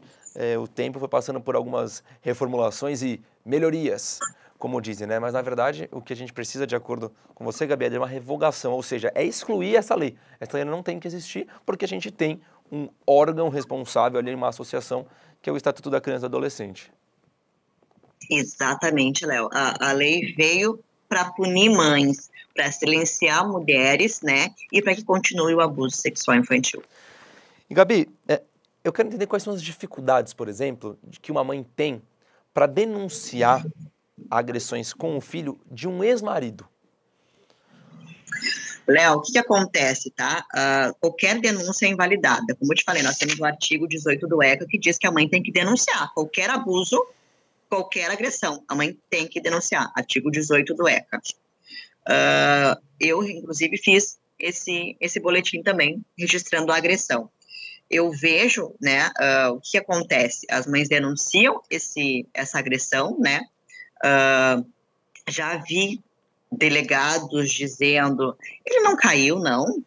o tempo foi passando por algumas reformulações e melhorias, como dizem, né? Mas, na verdade, o que a gente precisa, de acordo com você, Gabi, é de uma revogação, ou seja, é excluir essa lei. Essa lei não tem que existir porque a gente tem um órgão responsável ali, uma associação, que é o Estatuto da Criança e do Adolescente. Exatamente, Léo. A lei veio para punir mães, para silenciar mulheres, né? E para que continue o abuso sexual infantil. E, Gabi, eu quero entender quais são as dificuldades, por exemplo, que uma mãe tem para denunciar agressões com o filho de um ex-marido. Léo, o que acontece, tá? Qualquer denúncia é invalidada. Como eu te falei, nós temos o artigo 18 do ECA que diz que a mãe tem que denunciar qualquer abuso, qualquer agressão. A mãe tem que denunciar. Artigo 18 do ECA. Eu, inclusive, fiz esse boletim também, registrando a agressão. Eu vejo, né, o que acontece. As mães denunciam essa agressão, né? Já vi delegados dizendo, ele não caiu, não,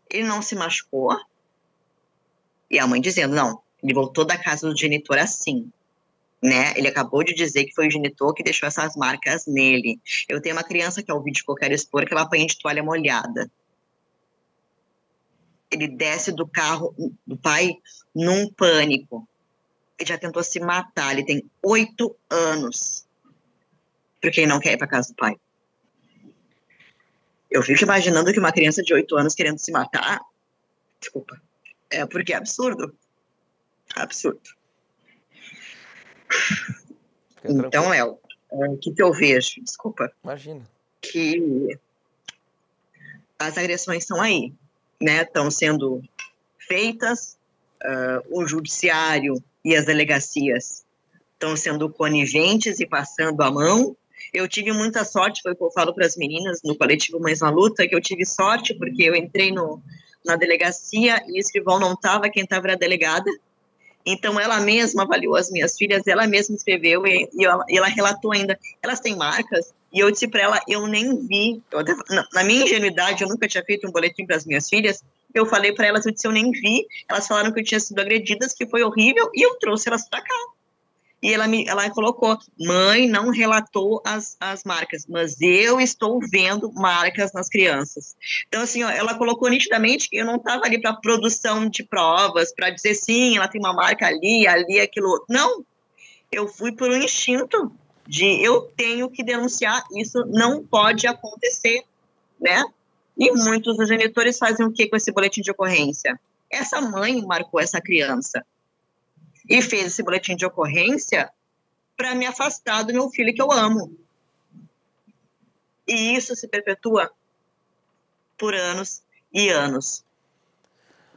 ele não se machucou, e a mãe dizendo, não, ele voltou da casa do genitor assim, né, ele acabou de dizer que foi o genitor que deixou essas marcas nele. Eu tenho uma criança que é o vídeo que eu quero expor, que ela apanha de toalha molhada. Ele desce do carro do pai num pânico, ele já tentou se matar, ele tem 8 anos, porque ele não quer ir para casa do pai. Eu fico imaginando que uma criança de 8 anos querendo se matar, desculpa, porque é absurdo. Absurdo. Então, Léo, o que eu vejo? Desculpa. Imagina. Que as agressões estão aí, né? Estão sendo feitas, o judiciário e as delegacias estão sendo coniventes e passando a mão, Eu tive muita sorte, foi o que eu falo para as meninas no coletivo Mães na Luta, que eu tive sorte porque eu entrei na delegacia e o escrivão não estava, quem estava era a delegada. Então, ela mesma avaliou as minhas filhas, ela mesma escreveu e ela relatou ainda, elas têm marcas, e eu disse para ela, eu nem vi, na minha ingenuidade, eu nunca tinha feito um boletim para as minhas filhas, eu falei para elas, eu disse, eu nem vi, elas falaram que eu tinha sido agredidas, que foi horrível, e eu trouxe elas para cá. E ela colocou, mãe não relatou as marcas, mas eu estou vendo marcas nas crianças. Então, assim, ó, ela colocou nitidamente que eu não estava ali para produção de provas, para dizer, sim, ela tem uma marca ali, aquilo outro. Não, eu fui por um instinto de eu tenho que denunciar, isso não pode acontecer, né? E muitos dos genitores fazem o que com esse boletim de ocorrência? Essa mãe marcou essa criança e fez esse boletim de ocorrência para me afastar do meu filho que eu amo. E isso se perpetua por anos e anos,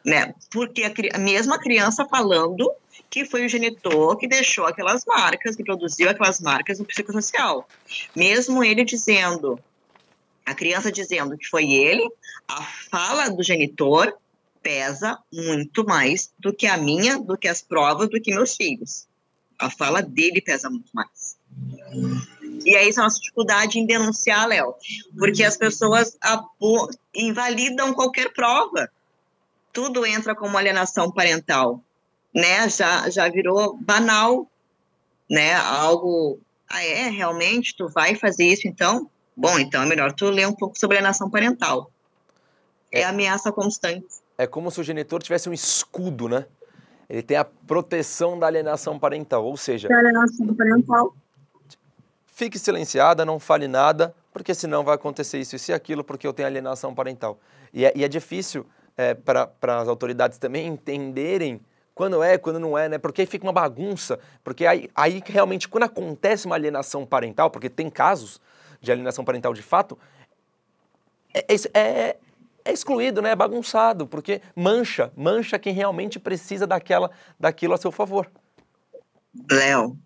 né? Porque a mesma criança falando que foi o genitor que deixou aquelas marcas, que produziu aquelas marcas no psicossocial. Mesmo ele dizendo, a criança dizendo que foi ele, a fala do genitor pesa muito mais do que a minha, do que as provas, do que meus filhos. A fala dele pesa muito mais. E aí essa é a nossa dificuldade em denunciar, Léo, porque as pessoas invalidam qualquer prova. Tudo entra como alienação parental, né? Já virou banal, né? Algo, realmente, tu vai fazer isso, então? Bom, então é melhor tu ler um pouco sobre alienação parental. É ameaça constante. É como se o genitor tivesse um escudo, né? Ele tem a proteção da alienação parental, ou seja... Da alienação parental. Fique silenciada, não fale nada, porque senão vai acontecer isso e aquilo, porque eu tenho alienação parental. E é difícil para as autoridades também entenderem quando é, quando não é, né? Porque aí fica uma bagunça, porque aí realmente quando acontece uma alienação parental, porque tem casos de alienação parental de fato, é excluído, né? É bagunçado, porque mancha quem realmente precisa daquilo a seu favor. Léo,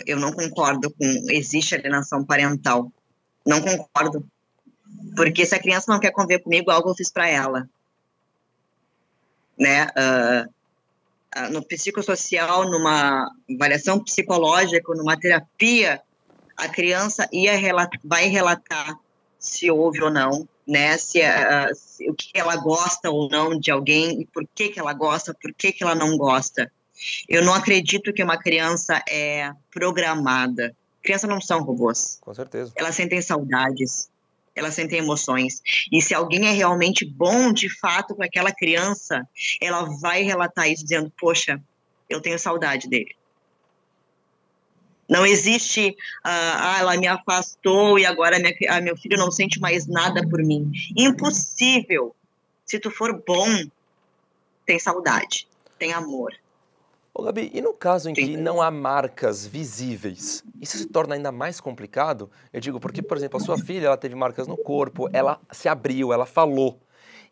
eu não concordo com existe alienação parental. Não concordo. Porque se a criança não quer conviver comigo, algo eu fiz para ela. Né? No psicossocial, numa avaliação psicológica, numa terapia, a criança vai relatar se houve ou não, né? Se o que ela gosta ou não de alguém e por que ela gosta, por que ela não gosta. Eu não acredito que uma criança é programada. Crianças não são robôs. Com certeza. Elas sentem saudades, elas sentem emoções. E se alguém é realmente bom, de fato, para aquela criança, ela vai relatar isso dizendo, poxa, eu tenho saudade dele. Não existe, ela me afastou e agora meu filho não sente mais nada por mim. Impossível. Se tu for bom, tem saudade, tem amor. Ô, Gabi, e no caso em que não há marcas visíveis, isso se torna ainda mais complicado? Eu digo porque, por exemplo, a sua filha, ela teve marcas no corpo, ela se abriu, ela falou.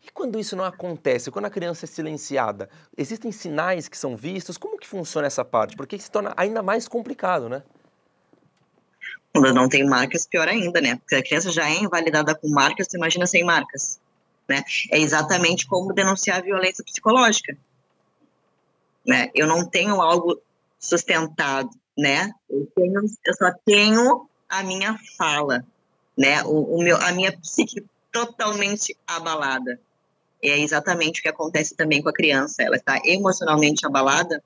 E quando isso não acontece, quando a criança é silenciada, existem sinais que são vistos? Como que funciona essa parte? Porque se torna ainda mais complicado, né? Quando não tem marcas, pior ainda, né? Porque a criança já é invalidada com marcas, tu imagina sem marcas, né? É exatamente como denunciar a violência psicológica. Né? Eu não tenho algo sustentado, né? Eu só tenho a minha fala, né? A minha psique totalmente abalada. E é exatamente o que acontece também com a criança. Ela está emocionalmente abalada,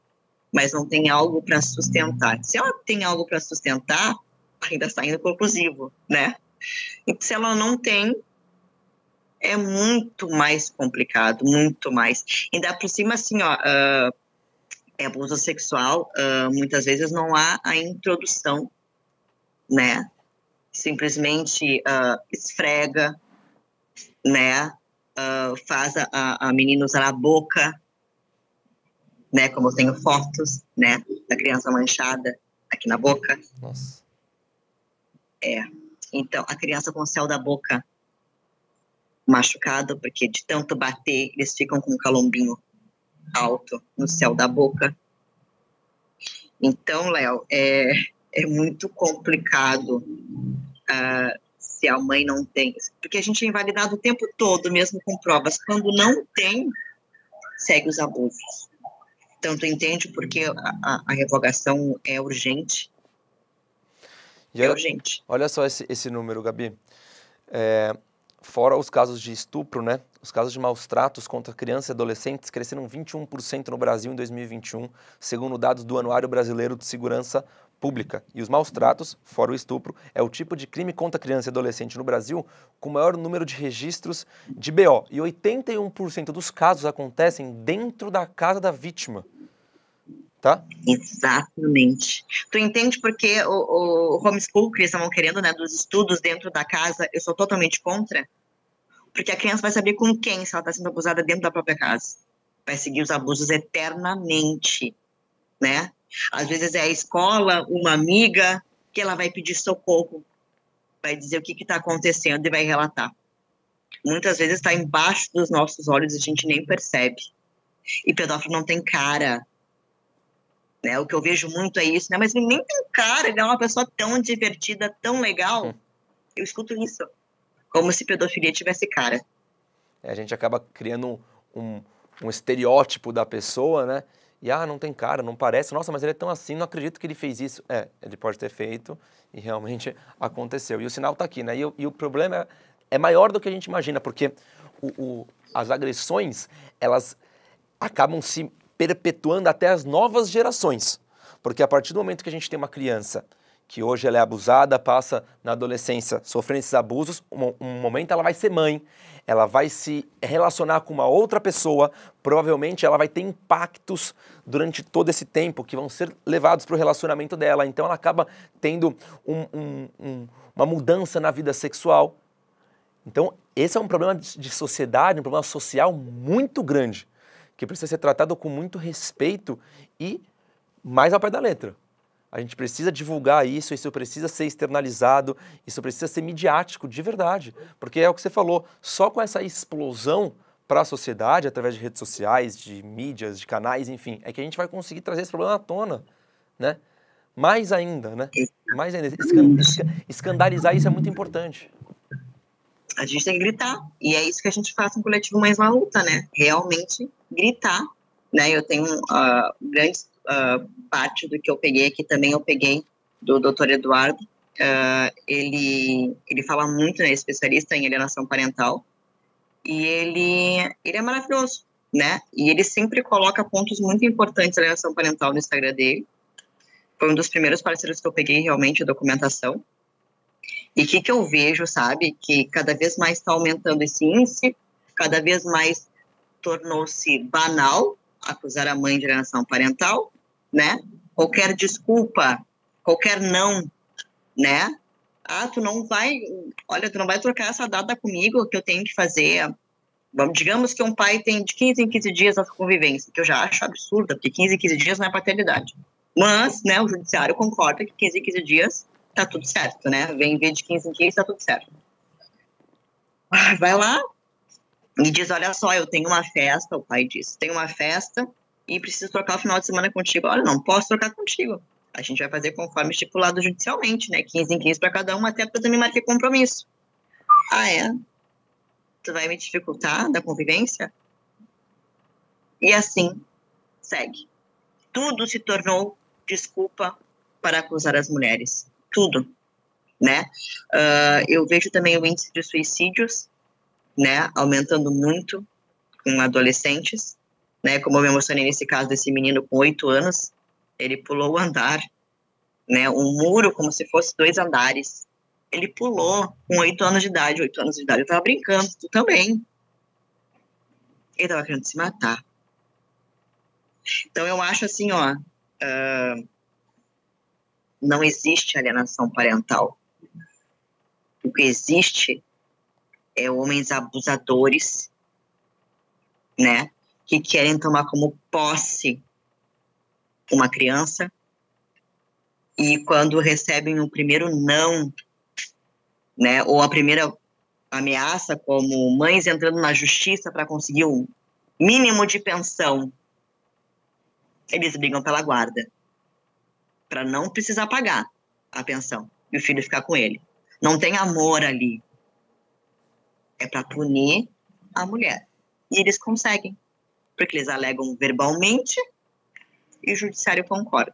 mas não tem algo para sustentar. Se ela tem algo para sustentar, ainda está indo conclusivo, né? E se ela não tem, é muito mais complicado, muito mais. Ainda por cima, assim, ó, abuso sexual, muitas vezes não há a introdução, né? Simplesmente esfrega, né? Faz a menina usar a boca, né? Como eu tenho fotos, né? Da criança manchada aqui na boca. Nossa. Então, a criança com o céu da boca machucado, porque de tanto bater, eles ficam com um calombinho alto no céu da boca. Então, Léo, é muito complicado se a mãe não tem, porque a gente é invalidado o tempo todo, mesmo com provas. Quando não tem, segue os abusos. Então, tu entende porque a revogação é urgente? É urgente. Olha só esse número, Gabi. Fora os casos de estupro, né? Os casos de maus tratos contra crianças e adolescentes cresceram 21% no Brasil em 2021, segundo dados do Anuário Brasileiro de Segurança Pública. E os maus tratos, fora o estupro, é o tipo de crime contra criança e adolescente no Brasil com o maior número de registros de BO. E 81% dos casos acontecem dentro da casa da vítima. Tá? Exatamente. Tu entende porque o homeschool que eles estavam querendo, né, dos estudos dentro da casa, eu sou totalmente contra? Porque a criança vai saber com quem se ela está sendo abusada dentro da própria casa. Vai seguir os abusos eternamente, né? Às vezes é a escola, uma amiga, que ela vai pedir socorro, vai dizer o que está acontecendo e vai relatar. Muitas vezes está embaixo dos nossos olhos e a gente nem percebe. E pedófilo não tem cara. Né, o que eu vejo muito é isso, né? Mas ele nem tem cara, ele é uma pessoa tão divertida, tão legal. Eu escuto isso, como se pedofilia tivesse cara. A gente acaba criando um estereótipo da pessoa, né? E, não tem cara, não parece. Nossa, mas ele é tão assim, não acredito que ele fez isso. Ele pode ter feito e realmente aconteceu. E o sinal está aqui, né? E o problema é maior do que a gente imagina, porque as agressões, elas acabam se perpetuando até as novas gerações. Porque a partir do momento que a gente tem uma criança que hoje ela é abusada, passa na adolescência sofrendo esses abusos, um momento ela vai ser mãe, ela vai se relacionar com uma outra pessoa, provavelmente ela vai ter impactos durante todo esse tempo que vão ser levados para o relacionamento dela. Então ela acaba tendo uma mudança na vida sexual. Então esse é um problema de sociedade, um problema social muito grande, que precisa ser tratado com muito respeito e mais ao pé da letra. A gente precisa divulgar isso precisa ser externalizado, isso precisa ser midiático de verdade. Porque é o que você falou, só com essa explosão para a sociedade, através de redes sociais, de mídias, de canais, enfim, é que a gente vai conseguir trazer esse problema à tona, né? Mais ainda, né? Mais ainda. Escandalizar isso é muito importante. A gente tem que gritar, e é isso que a gente faz no Coletivo Mães na Luta, né? Realmente gritar, né? Eu tenho grande parte do que eu peguei aqui também, eu peguei do Dr. Eduardo. Ele fala muito, né? Especialista em alienação parental, e ele é maravilhoso, né? E ele sempre coloca pontos muito importantes da alienação parental no Instagram dele. Foi um dos primeiros parceiros que eu peguei realmente a documentação. E o que eu vejo, sabe, que cada vez mais está aumentando esse índice, cada vez mais tornou-se banal acusar a mãe de alienação parental, né? Qualquer desculpa, qualquer não, né? Tu não vai trocar essa data comigo, que eu tenho que fazer. Digamos que um pai tem de 15 em 15 dias a convivência, que eu já acho absurda, porque 15 em 15 dias não é paternidade. Mas, né, o judiciário concorda que 15 em 15 dias tá tudo certo, né? Vem ver de 15 em 15, tá tudo certo. Vai lá e diz, olha só, eu tenho uma festa, o pai diz, tenho uma festa e preciso trocar o final de semana contigo. Olha, não posso trocar contigo. A gente vai fazer conforme estipulado judicialmente, né? 15 em 15 para cada um, até porque eu também marquei compromisso. É? Tu vai me dificultar da convivência? E assim, segue. Tudo se tornou desculpa para acusar as mulheres. Tudo, né? Eu vejo também o índice de suicídios, né, aumentando muito com adolescentes, né, como eu me emocionei nesse caso desse menino com 8 anos, ele pulou o andar, né, um muro como se fosse 2 andares, ele pulou com 8 anos de idade, eu tava brincando, tu também, ele tava querendo se matar. Então eu acho assim, não existe alienação parental. O que existe é homens abusadores, né, que querem tomar como posse uma criança e quando recebem o primeiro não, né, ou a primeira ameaça, como mães entrando na justiça para conseguir um mínimo de pensão, eles brigam pela guarda, para não precisar pagar a pensão e o filho ficar com ele. Não tem amor ali. É para punir a mulher. E eles conseguem, porque eles alegam verbalmente e o judiciário concorda.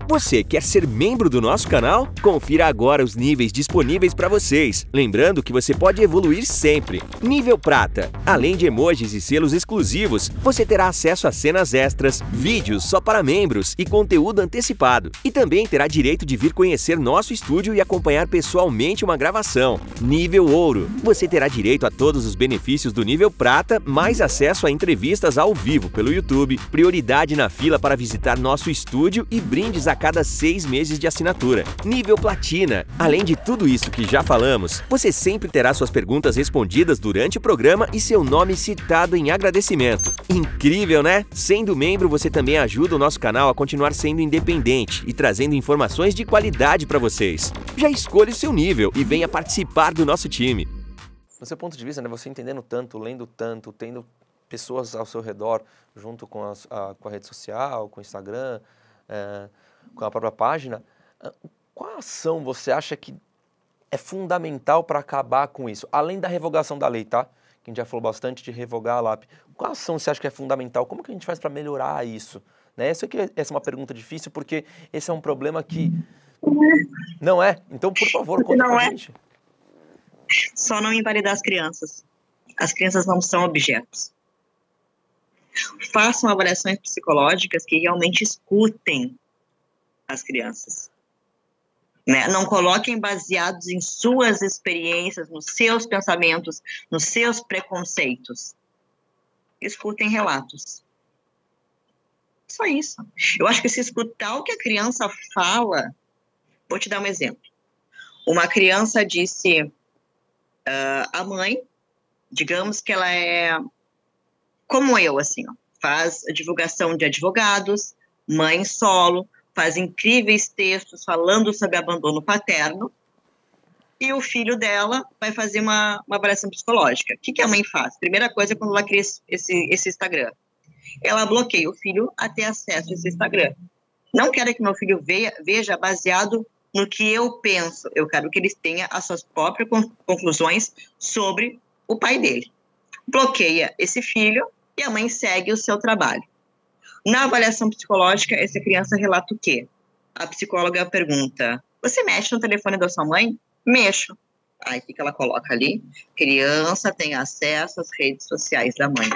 Você quer ser membro do nosso canal? Confira agora os níveis disponíveis para vocês. Lembrando que você pode evoluir sempre. Nível Prata. Além de emojis e selos exclusivos, você terá acesso a cenas extras, vídeos só para membros e conteúdo antecipado. E também terá direito de vir conhecer nosso estúdio e acompanhar pessoalmente uma gravação. Nível Ouro. Você terá direito a todos os benefícios do nível Prata, mais acesso a entrevistas ao vivo pelo YouTube, prioridade na fila para visitar nosso estúdio e brindes a cada 6 meses de assinatura. Nível Platina. Além de tudo isso que já falamos, você sempre terá suas perguntas respondidas durante o programa e seu nome citado em agradecimento. Incrível, né? Sendo membro, você também ajuda o nosso canal a continuar sendo independente e trazendo informações de qualidade para vocês. Já escolha o seu nível e venha participar do nosso time. No seu ponto de vista, né, você entendendo tanto, lendo tanto, tendo pessoas ao seu redor, junto com a rede social, com o Instagram, com a própria página, qual ação você acha que é fundamental para acabar com isso? Além da revogação da lei, tá? Que a gente já falou bastante de revogar a LAP. Qual ação você acha que é fundamental? Como que a gente faz para melhorar isso? Né? Essa é uma pergunta difícil, porque esse é um problema que... Não é? Então, por favor, conta pra gente. Só não invalidar as crianças. As crianças não são objetos. Façam avaliações psicológicas que realmente escutem as crianças. Né? Não coloquem baseados em suas experiências, nos seus pensamentos, nos seus preconceitos. Escutem relatos. Só isso. Eu acho que se escutar o que a criança fala... Vou te dar um exemplo. Uma criança disse... a mãe, digamos que ela é como eu, assim, ó, faz a divulgação de advogados, mãe solo, faz incríveis textos falando sobre abandono paterno, e o filho dela vai fazer uma avaliação psicológica. O que a mãe faz? Primeira coisa, quando ela cria esse Instagram, ela bloqueia o filho a ter acesso a esse Instagram. Não quero que meu filho veja baseado no que eu penso. Eu quero que eles tenham as suas próprias conclusões sobre o pai dele. Bloqueia esse filho e a mãe segue o seu trabalho. Na avaliação psicológica, essa criança relata o quê? A psicóloga pergunta, você mexe no telefone da sua mãe? Mexo. Aí o que ela coloca ali? Criança tem acesso às redes sociais da mãe.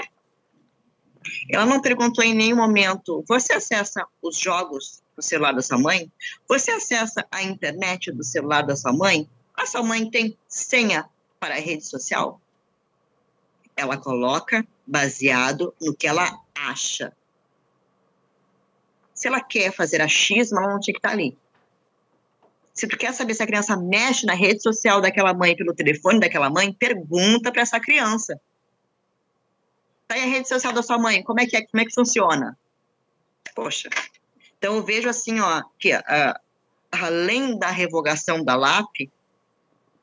Ela não perguntou em nenhum momento, você acessa os jogos do celular da sua mãe? Você acessa a internet do celular da sua mãe? A sua mãe tem senha para a rede social? Ela coloca baseado no que ela acha. Se ela quer fazer achismo, ela não tinha que estar ali. Se tu quer saber se a criança mexe na rede social daquela mãe, pelo telefone daquela mãe, pergunta para essa criança. Tá aí a rede social da sua mãe, como é que funciona? Poxa. Então, eu vejo assim, ó, que além da revogação da LAP,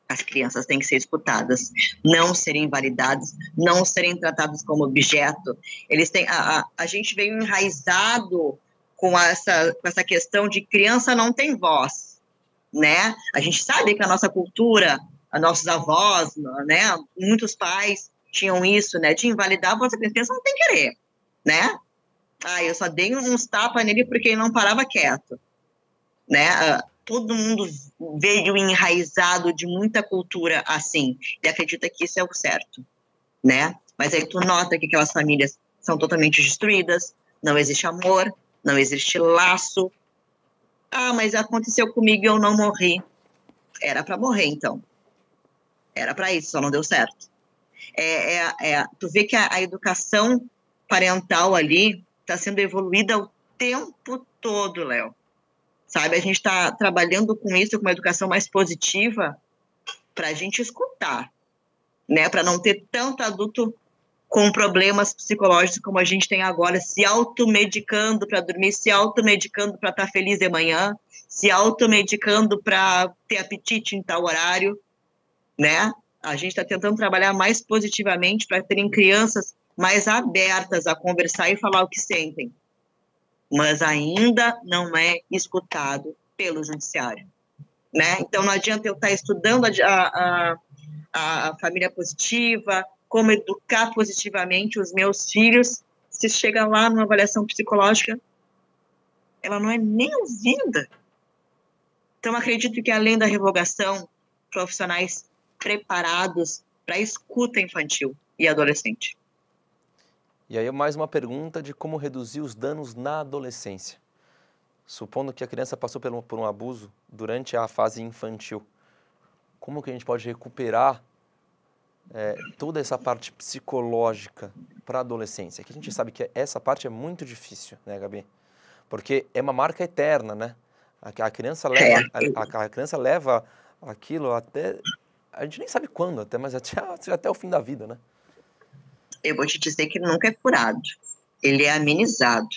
as crianças têm que ser escutadas, não serem invalidadas, não serem tratadas como objeto. Eles têm, a gente veio enraizado com essa questão de criança não tem voz, né? A gente sabe que a nossa cultura, os nossos avós, né, muitos pais tinham isso, né, de invalidar a voz da criança, não tem querer, né? Eu só dei uns tapas nele porque ele não parava quieto, né? Todo mundo veio enraizado de muita cultura assim, e acredita que isso é o certo, né? Mas aí tu nota que aquelas famílias são totalmente destruídas, não existe amor, não existe laço. Mas aconteceu comigo e eu não morri. Era para morrer, então. Era para isso, só não deu certo. Tu vê que a educação parental ali está sendo evoluída o tempo todo, Léo. Sabe, a gente está trabalhando com isso, com uma educação mais positiva, para a gente escutar, né? Para não ter tanto adulto com problemas psicológicos como a gente tem agora, se automedicando para dormir, se automedicando para estar feliz de manhã, se automedicando para ter apetite em tal horário, né? A gente está tentando trabalhar mais positivamente para terem crianças mais abertas a conversar e falar o que sentem. Mas ainda não é escutado pelo judiciário. né? Então, não adianta eu estar estudando a família positiva, como educar positivamente os meus filhos, se chega lá numa avaliação psicológica, ela não é nem ouvida. Então, acredito que, além da revogação, profissionais preparados para a escuta infantil e adolescente. E aí, mais uma pergunta de como reduzir os danos na adolescência. Supondo que a criança passou por um abuso durante a fase infantil, como que a gente pode recuperar toda essa parte psicológica para a adolescência? Que a gente sabe que essa parte é muito difícil, né, Gabi? Porque é uma marca eterna, né? A criança leva, a criança leva aquilo até... A gente nem sabe quando até, mas até o fim da vida, né? Eu vou te dizer que nunca é curado. Ele é amenizado.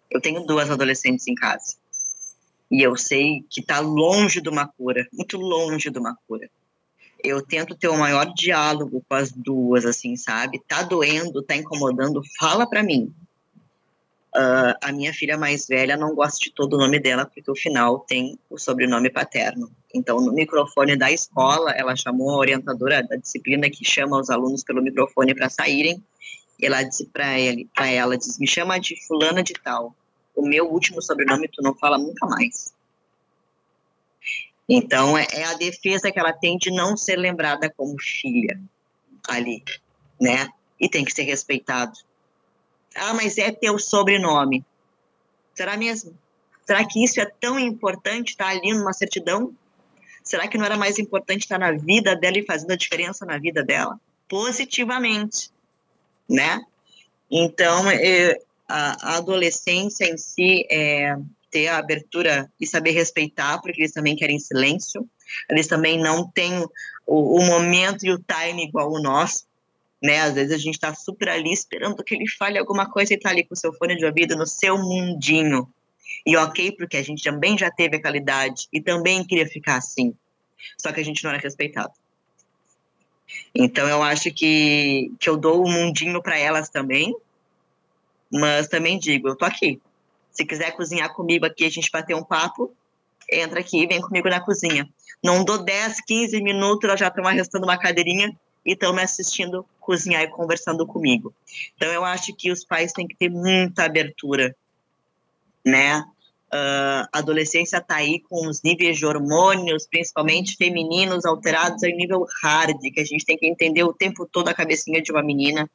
Eu tenho 2 adolescentes em casa. E eu sei que está longe de uma cura, muito longe de uma cura. Eu tento ter o maior diálogo com as 2, assim, sabe? Tá doendo, tá incomodando, fala para mim. A minha filha mais velha não gosta de todo o nome dela, porque o final tem o sobrenome paterno. Então, no microfone da escola, ela chamou a orientadora da disciplina que chama os alunos pelo microfone para saírem. E ela disse para ela, me chama de fulana de tal. O meu último sobrenome tu não fala nunca mais. Então, é a defesa que ela tem de não ser lembrada como filha ali, né? E tem que ser respeitado. Ah, mas é teu sobrenome. Será mesmo? Será que isso é tão importante estar ali numa certidão? Será que não era mais importante estar na vida dela e fazendo a diferença na vida dela? Positivamente, né? Então, a adolescência em si ter a abertura e saber respeitar, porque eles também querem silêncio, eles também não têm o momento e o time igual o nosso, né? Às vezes a gente está super ali esperando que ele fale alguma coisa e está ali com o seu fone de ouvido no seu mundinho. E ok, porque a gente também já teve aquela idade e também queria ficar assim, só que a gente não era respeitado. Então eu acho que eu dou o mundinho para elas também, mas também digo, eu tô aqui. Se quiser cozinhar comigo aqui, a gente bater um papo, entra aqui e vem comigo na cozinha. Não dou 10, 15 minutos, elas já estão arrastando uma cadeirinha e estão me assistindo cozinhar e conversando comigo. Então, eu acho que os pais têm que ter muita abertura, né? A adolescência está aí com os níveis de hormônios, principalmente femininos, alterados em nível hard, que a gente tem que entender o tempo todo a cabecinha de uma menina.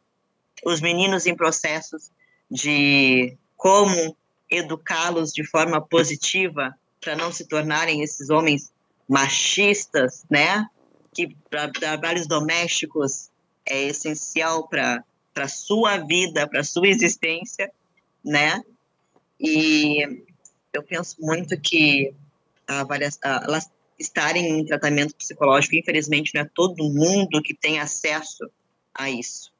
Os meninos em processos de como educá-los de forma positiva para não se tornarem esses homens machistas, né? Que para trabalhos domésticos é essencial para a sua vida, para a sua existência, né? E eu penso muito que elas estarem em tratamento psicológico, infelizmente, não é todo mundo que tem acesso a isso.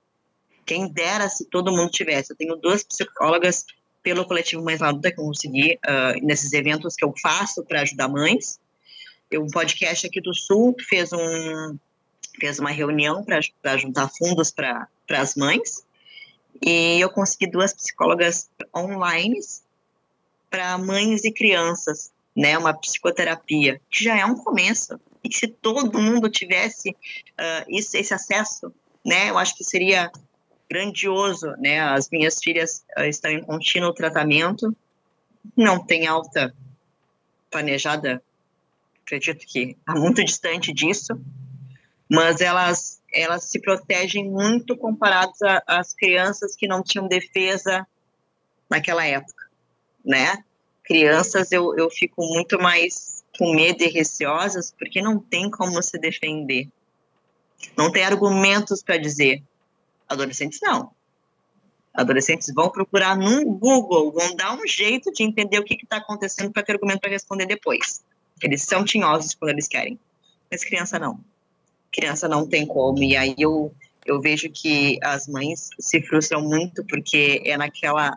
Quem dera se todo mundo tivesse. Eu tenho 2 psicólogas pelo coletivo Mães na Luta que eu consegui nesses eventos que eu faço para ajudar mães. Um podcast aqui do Sul fez uma reunião para juntar fundos para as mães, e eu consegui 2 psicólogas online para mães e crianças, né, uma psicoterapia, que já é um começo, e que se todo mundo tivesse esse acesso, né, eu acho que seria grandioso, né, as minhas filhas estão em contínuo tratamento, não tem alta planejada, acredito que está muito distante disso, mas elas se protegem muito comparadas às crianças que não tinham defesa naquela época, né? Crianças, eu fico muito mais com medo e receosas, porque não tem como se defender. Não tem argumentos para dizer. Adolescentes, não. Adolescentes vão procurar no Google, vão dar um jeito de entender o que está acontecendo para ter argumento para responder depois. Eles são tinhosos quando eles querem. Mas criança, não. Criança não tem como. E aí eu vejo que as mães se frustram muito, porque é naquela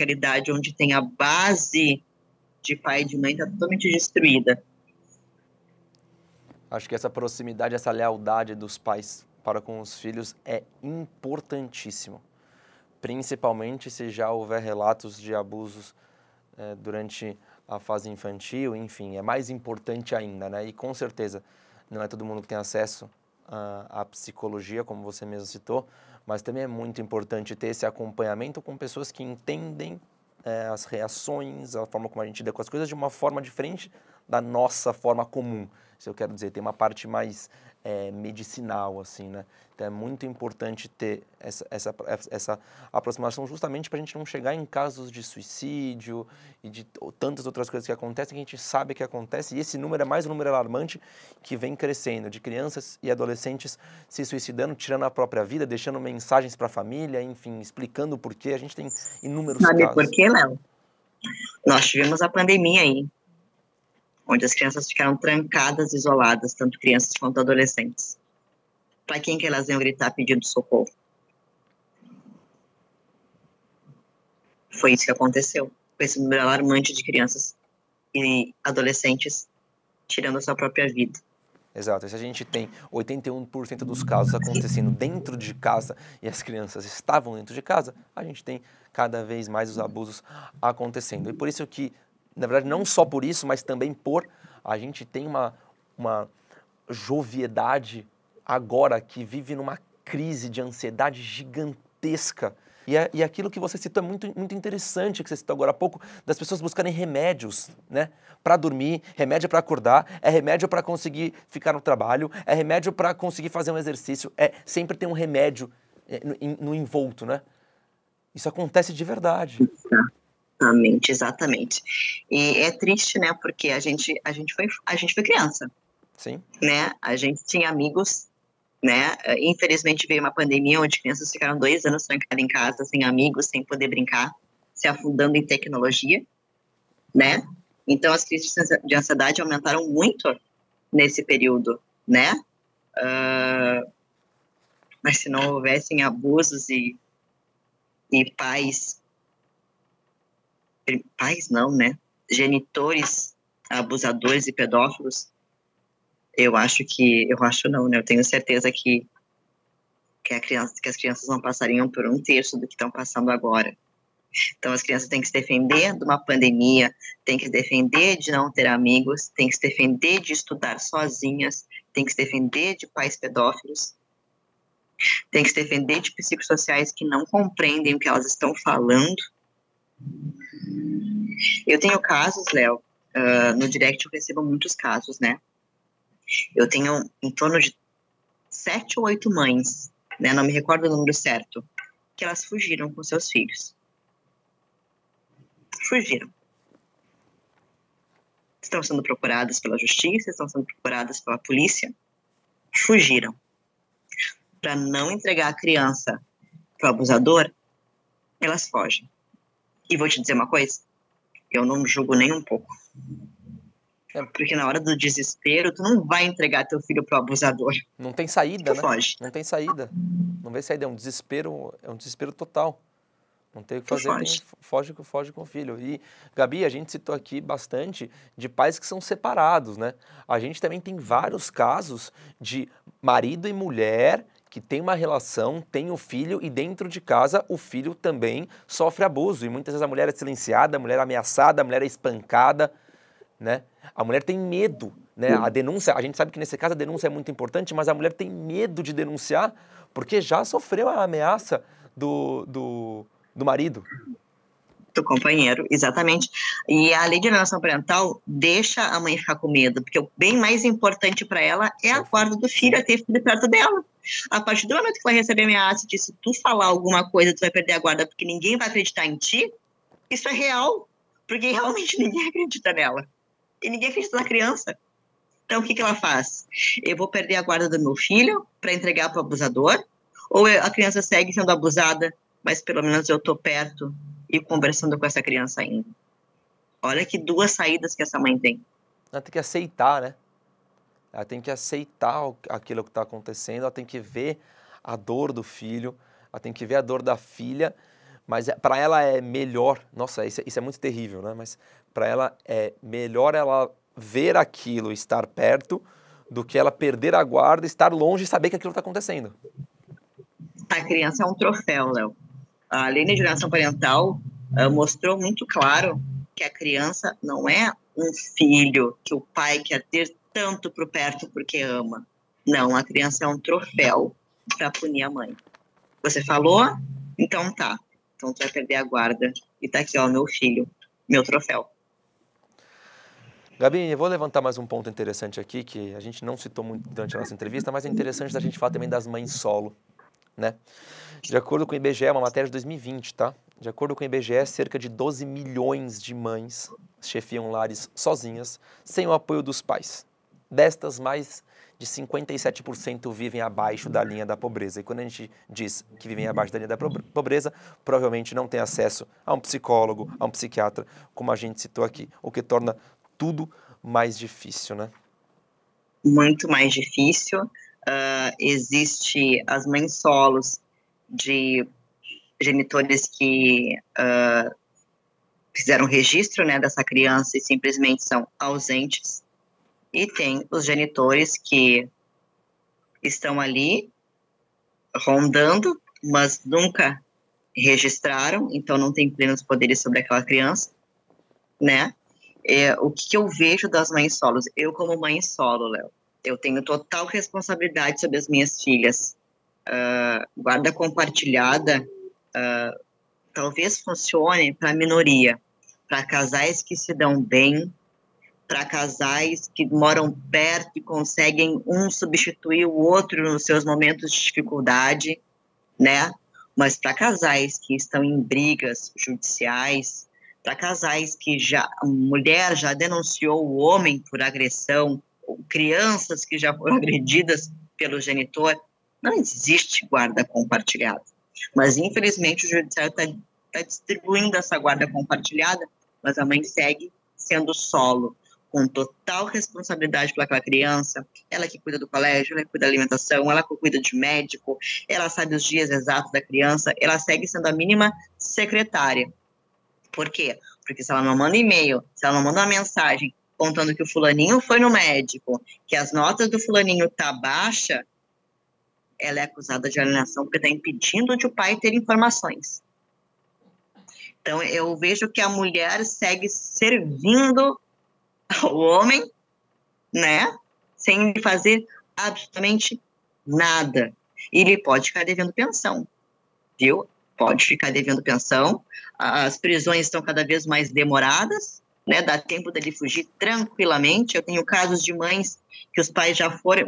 idade onde tem a base de pai e de mãe está totalmente destruída. Acho que essa proximidade, essa lealdade dos pais para com os filhos é importantíssimo. Principalmente se já houver relatos de abusos durante a fase infantil, enfim, é mais importante ainda, né? E com certeza não é todo mundo que tem acesso à psicologia, como você mesmo citou, mas também é muito importante ter esse acompanhamento com pessoas que entendem as reações, a forma como a gente lida com as coisas de uma forma diferente da nossa forma comum. Isso eu quero dizer, tem uma parte mais medicinal, assim, né? Então é muito importante ter essa aproximação justamente para a gente não chegar em casos de suicídio e de tantas outras coisas que acontecem que a gente sabe que acontece, e esse número é mais um número alarmante que vem crescendo, de crianças e adolescentes se suicidando, tirando a própria vida, deixando mensagens para a família, enfim, explicando o porquê. A gente tem inúmeros casos. Sabe por quê, Léo? Nós tivemos a pandemia aí, onde as crianças ficaram trancadas, isoladas, tanto crianças quanto adolescentes. Para quem que elas iam gritar pedindo socorro? Foi isso que aconteceu, com esse número alarmante de crianças e adolescentes tirando a sua própria vida. Exato, se a gente tem 81% dos casos acontecendo dentro de casa e as crianças estavam dentro de casa, a gente tem cada vez mais os abusos acontecendo. E por isso que, na verdade, não só por isso, mas também por a gente tem uma joviedade agora que vive numa crise de ansiedade gigantesca. E aquilo que você citou é muito interessante, que você citou agora há pouco, das pessoas buscarem remédios, né? Para dormir, remédio para acordar, é remédio para conseguir ficar no trabalho, é remédio para conseguir fazer um exercício, sempre tem um remédio no envolto, né? Isso acontece de verdade. Exatamente. E é triste, né? Porque a gente foi criança. Sim. Né? A gente tinha amigos, né? Infelizmente veio uma pandemia onde crianças ficaram 2 anos trancadas em casa, sem amigos, sem poder brincar, se afundando em tecnologia, né? Então as crises de ansiedade aumentaram muito nesse período, né? Mas se não houvessem abusos e pais não, né? Genitores abusadores e pedófilos, eu acho não, né? Eu tenho certeza que as crianças não passariam por 1/3 do que estão passando agora. Então, as crianças têm que se defender de uma pandemia, têm que se defender de não ter amigos, têm que se defender de estudar sozinhas, têm que se defender de pais pedófilos, têm que se defender de psicossociais que não compreendem o que elas estão falando. Eu tenho casos, Léo, no direct eu recebo muitos casos, né? Eu tenho em torno de 7 ou 8 mães, né? Não me recordo o número certo, que elas fugiram com seus filhos. Fugiram. Estão sendo procuradas pela justiça, estão sendo procuradas pela polícia. Fugiram. Para não entregar a criança para o abusador, elas fogem. E vou te dizer uma coisa, eu não julgo nem um pouco. Porque na hora do desespero, tu não vai entregar teu filho pro abusador. Não tem saída, né? Foge. Não tem saída. Não vem saída, é um desespero total. Não tem o que fazer, foge com o filho. E, Gabi, a gente citou aqui bastante de pais que são separados, né? A gente também tem vários casos de marido e mulher que tem uma relação, tem o filho e dentro de casa o filho também sofre abuso. E muitas vezes a mulher é silenciada, a mulher é ameaçada, a mulher é espancada, né? A mulher tem medo, né? A denúncia, a gente sabe que nesse caso a denúncia é muito importante, mas a mulher tem medo de denunciar porque já sofreu a ameaça do marido. Do companheiro, exatamente. E a lei de alienação parental deixa a mãe ficar com medo, porque o bem mais importante para ela é a guarda do filho, é ter filho perto dela. A partir do momento que ela receber ameaça de se tu falar alguma coisa, tu vai perder a guarda porque ninguém vai acreditar em ti, isso é real, porque realmente ninguém acredita nela. E ninguém acredita na criança. Então, o que ela faz? Eu vou perder a guarda do meu filho para entregar para o abusador? Ou a criança segue sendo abusada, mas pelo menos eu estou perto e conversando com essa criança ainda? Olha que 2 saídas que essa mãe tem. Ela tem que aceitar, né? Ela tem que aceitar aquilo que está acontecendo, ela tem que ver a dor do filho, ela tem que ver a dor da filha, mas para ela é melhor, nossa, isso é muito terrível, né? Mas para ela é melhor ela ver aquilo, estar perto, do que ela perder a guarda, estar longe e saber que aquilo está acontecendo. A criança é um troféu, Léo. A lei de alienação parental mostrou muito claro que a criança não é um filho que o pai quer ter tanto por perto porque ama. Não, a criança é um troféu para punir a mãe. Você falou? Então tá. Então tu vai perder a guarda. E tá aqui, ó, meu filho, meu troféu. Gabi, eu vou levantar mais um ponto interessante aqui, que a gente não citou muito durante a nossa entrevista, mas é interessante da gente falar também das mães solo, né? De acordo com o IBGE, é uma matéria de 2020, tá? De acordo com o IBGE, cerca de 12 milhões de mães chefiam lares sozinhas, sem o apoio dos pais. Destas, mais de 57% vivem abaixo da linha da pobreza. E quando a gente diz que vivem abaixo da linha da pobreza, provavelmente não tem acesso a um psicólogo, a um psiquiatra, como a gente citou aqui, o que torna tudo mais difícil, né? Muito mais difícil. Existe as mães solos de genitores que fizeram registro, né, dessa criança e simplesmente são ausentes. E tem os genitores que estão ali rondando, mas nunca registraram, então não tem plenos poderes sobre aquela criança, né? O que eu vejo das mães solos? Eu, como mãe solo, Léo, eu tenho total responsabilidade sobre as minhas filhas. Guarda compartilhada talvez funcione para a minoria, para casais que se dão bem, para casais que moram perto e conseguem um substituir o outro nos seus momentos de dificuldade, né? Mas para casais que estão em brigas judiciais, para casais que a mulher já denunciou o homem por agressão, ou crianças que já foram agredidas pelo genitor, não existe guarda compartilhada. Mas, infelizmente, o judiciário está distribuindo essa guarda compartilhada, mas a mãe segue sendo solo, com total responsabilidade pelaquela criança, ela que cuida do colégio, ela que cuida da alimentação, ela que cuida de médico, ela sabe os dias exatos da criança, ela segue sendo a mínima secretária. Por quê? Porque se ela não manda e-mail, se ela não manda uma mensagem contando que o fulaninho foi no médico, que as notas do fulaninho tá baixa, ela é acusada de alienação porque está impedindo de o pai ter informações. Então, eu vejo que a mulher segue servindo ao homem, né, sem fazer absolutamente nada. E ele pode ficar devendo pensão, viu? Pode ficar devendo pensão. As prisões estão cada vez mais demoradas, né? Dá tempo dele fugir tranquilamente. Eu tenho casos de mães que os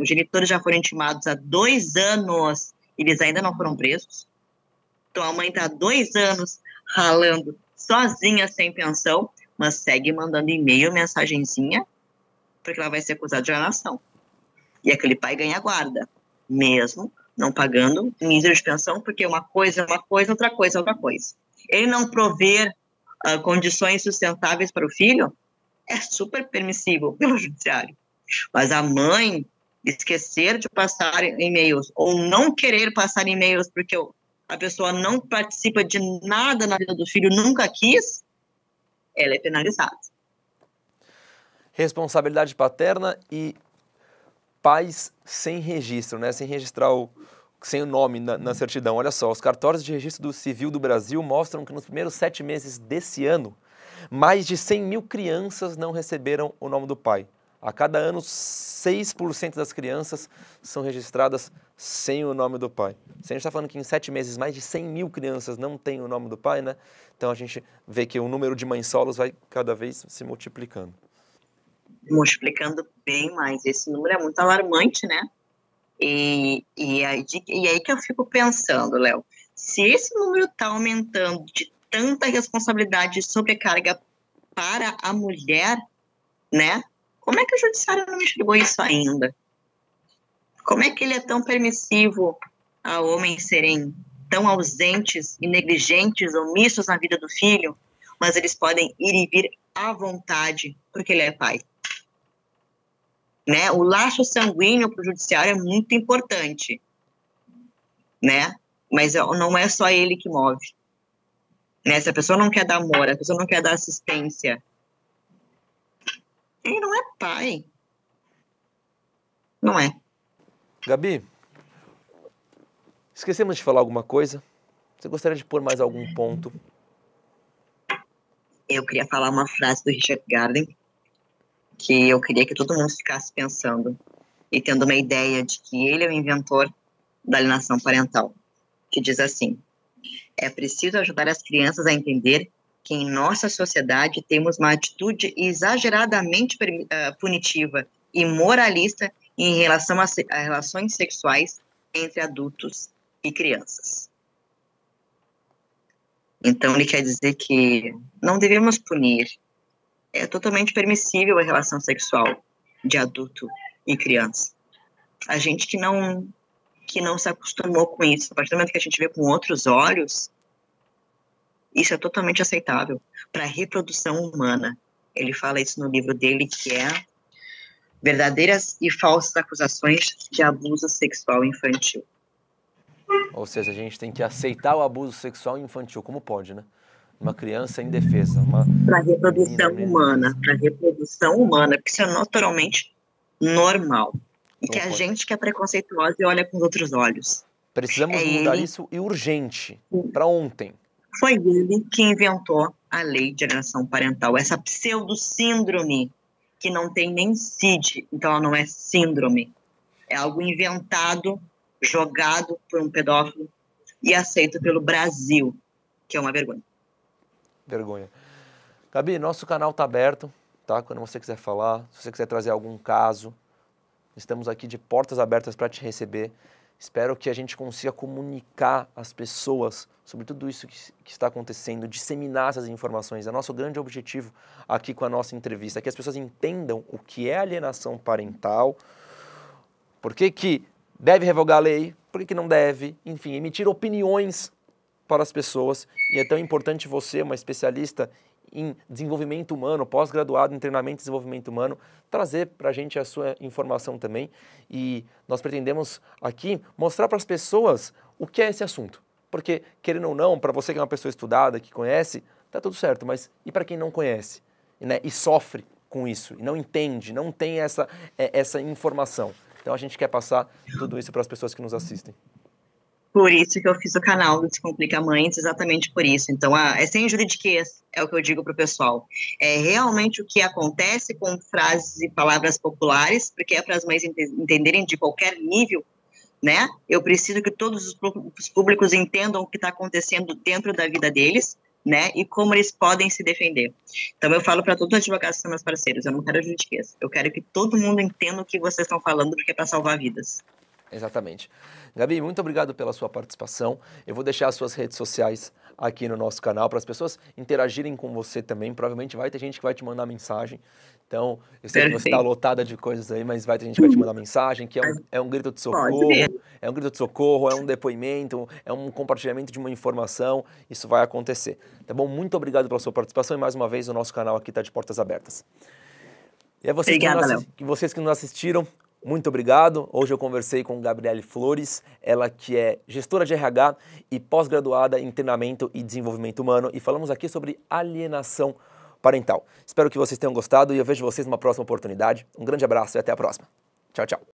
genitores já foram intimados há 2 anos, eles ainda não foram presos. Então a mãe está há 2 anos ralando sozinha, sem pensão, mas segue mandando e-mail, mensagenzinha, porque ela vai ser acusada de alienação. E aquele pai ganha guarda, mesmo não pagando mísero de pensão, porque uma coisa é uma coisa, outra coisa é outra coisa. Ele não prover condições sustentáveis para o filho é super permissível pelo judiciário. Mas a mãe esquecer de passar e-mails ou não querer passar e-mails porque a pessoa não participa de nada na vida do filho, nunca quis, ela é penalizada. Responsabilidade paterna e pais sem registro, né? Sem registrar sem o nome na certidão. Olha só, os cartórios de registro civil do Brasil mostram que nos primeiros 7 meses desse ano, mais de 100 mil crianças não receberam o nome do pai. A cada ano, 6% das crianças são registradas sem o nome do pai. Se a gente está falando que em 7 meses mais de 100 mil crianças não têm o nome do pai, né? Então a gente vê que o número de mães solos vai cada vez se multiplicando. Multiplicando bem mais. Esse número é muito alarmante, né? E aí que eu fico pensando, Léo, se esse número está aumentando de tanta responsabilidade e sobrecarga para a mulher, né? Como é que o judiciário não enxergou isso ainda? Como é que ele é tão permissivo a homens serem tão ausentes e negligentes, omissos na vida do filho, mas eles podem ir e vir à vontade porque ele é pai? Né? O laço sanguíneo para o judiciário é muito importante, né? Mas não é só ele que move. Né? Se a pessoa não quer dar amor, a pessoa não quer dar assistência, ele não é pai. Não é. Gabi, esquecemos de falar alguma coisa? Você gostaria de pôr mais algum ponto? eu queria falar uma frase do Richard Garden que eu queria que todo mundo ficasse pensando e tendo uma ideia de que ele é o inventor da alienação parental, que diz assim: é preciso ajudar as crianças a entender que em nossa sociedade temos uma atitude exageradamente punitiva e moralista em relação a relações sexuais entre adultos e crianças. Então, ele quer dizer que não devemos punir. É totalmente permissível a relação sexual de adulto e criança. A gente que não se acostumou com isso, a partir do momento que a gente vê com outros olhos, isso é totalmente aceitável para a reprodução humana. Ele fala isso no livro dele, que é Verdadeiras e Falsas Acusações de Abuso Sexual Infantil. Ou seja, a gente tem que aceitar o abuso sexual infantil, como pode, né? Uma criança indefesa. Para a reprodução humana, porque isso é naturalmente normal. E que a gente que é preconceituosa e olha com outros olhos. Precisamos mudar isso e urgente, para ontem. Foi ele que inventou a lei de alienação parental, essa pseudo-síndrome que não tem nem CID, então ela não é síndrome. É algo inventado, jogado por um pedófilo e aceito pelo Brasil, que é uma vergonha. Vergonha. Gabi, nosso canal está aberto, tá? Quando você quiser falar, se você quiser trazer algum caso, estamos aqui de portas abertas para te receber. Espero que a gente consiga comunicar às pessoas sobre tudo isso que está acontecendo, disseminar essas informações. É nosso grande objetivo aqui com a nossa entrevista, que as pessoas entendam o que é alienação parental, por que deve revogar a lei, por que não deve, enfim, emitir opiniões para as pessoas. E é tão importante você, uma especialista em desenvolvimento humano, pós-graduado em treinamento e desenvolvimento humano, trazer para a gente a sua informação também. E nós pretendemos aqui mostrar para as pessoas o que é esse assunto. Porque, querendo ou não, para você que é uma pessoa estudada, que conhece, tá tudo certo, mas e para quem não conhece, né, e sofre com isso, e não entende, não tem essa informação? Então a gente quer passar tudo isso para as pessoas que nos assistem. Por isso que eu fiz o canal do Descomplica Mães, exatamente por isso. Então, é sem juridiquês, é o que eu digo para o pessoal. É realmente o que acontece com frases e palavras populares, porque é para as mães entenderem de qualquer nível, né? Eu preciso que todos os públicos entendam o que está acontecendo dentro da vida deles, né? E como eles podem se defender. Então, eu falo para todos os advogados que são meus parceiros, eu não quero juridiquês. Eu quero que todo mundo entenda o que vocês estão falando, porque é para salvar vidas. Exatamente. Gabi, muito obrigado pela sua participação. Eu vou deixar as suas redes sociais aqui no nosso canal para as pessoas interagirem com você também. Provavelmente vai ter gente que vai te mandar mensagem. Então, eu sei que você está lotada de coisas aí, mas vai ter gente que vai te mandar mensagem, que é um grito de socorro, é um grito de socorro, é um depoimento, é um compartilhamento de uma informação. Isso vai acontecer. Tá bom? Muito obrigado pela sua participação e mais uma vez o nosso canal aqui está de portas abertas. E a vocês, vocês que nos assistiram, muito obrigado. Hoje eu conversei com Gabriele Flores, ela que é gestora de RH e pós-graduada em treinamento e desenvolvimento humano, e falamos aqui sobre alienação parental. Espero que vocês tenham gostado e eu vejo vocês numa próxima oportunidade. Um grande abraço e até a próxima. Tchau, tchau.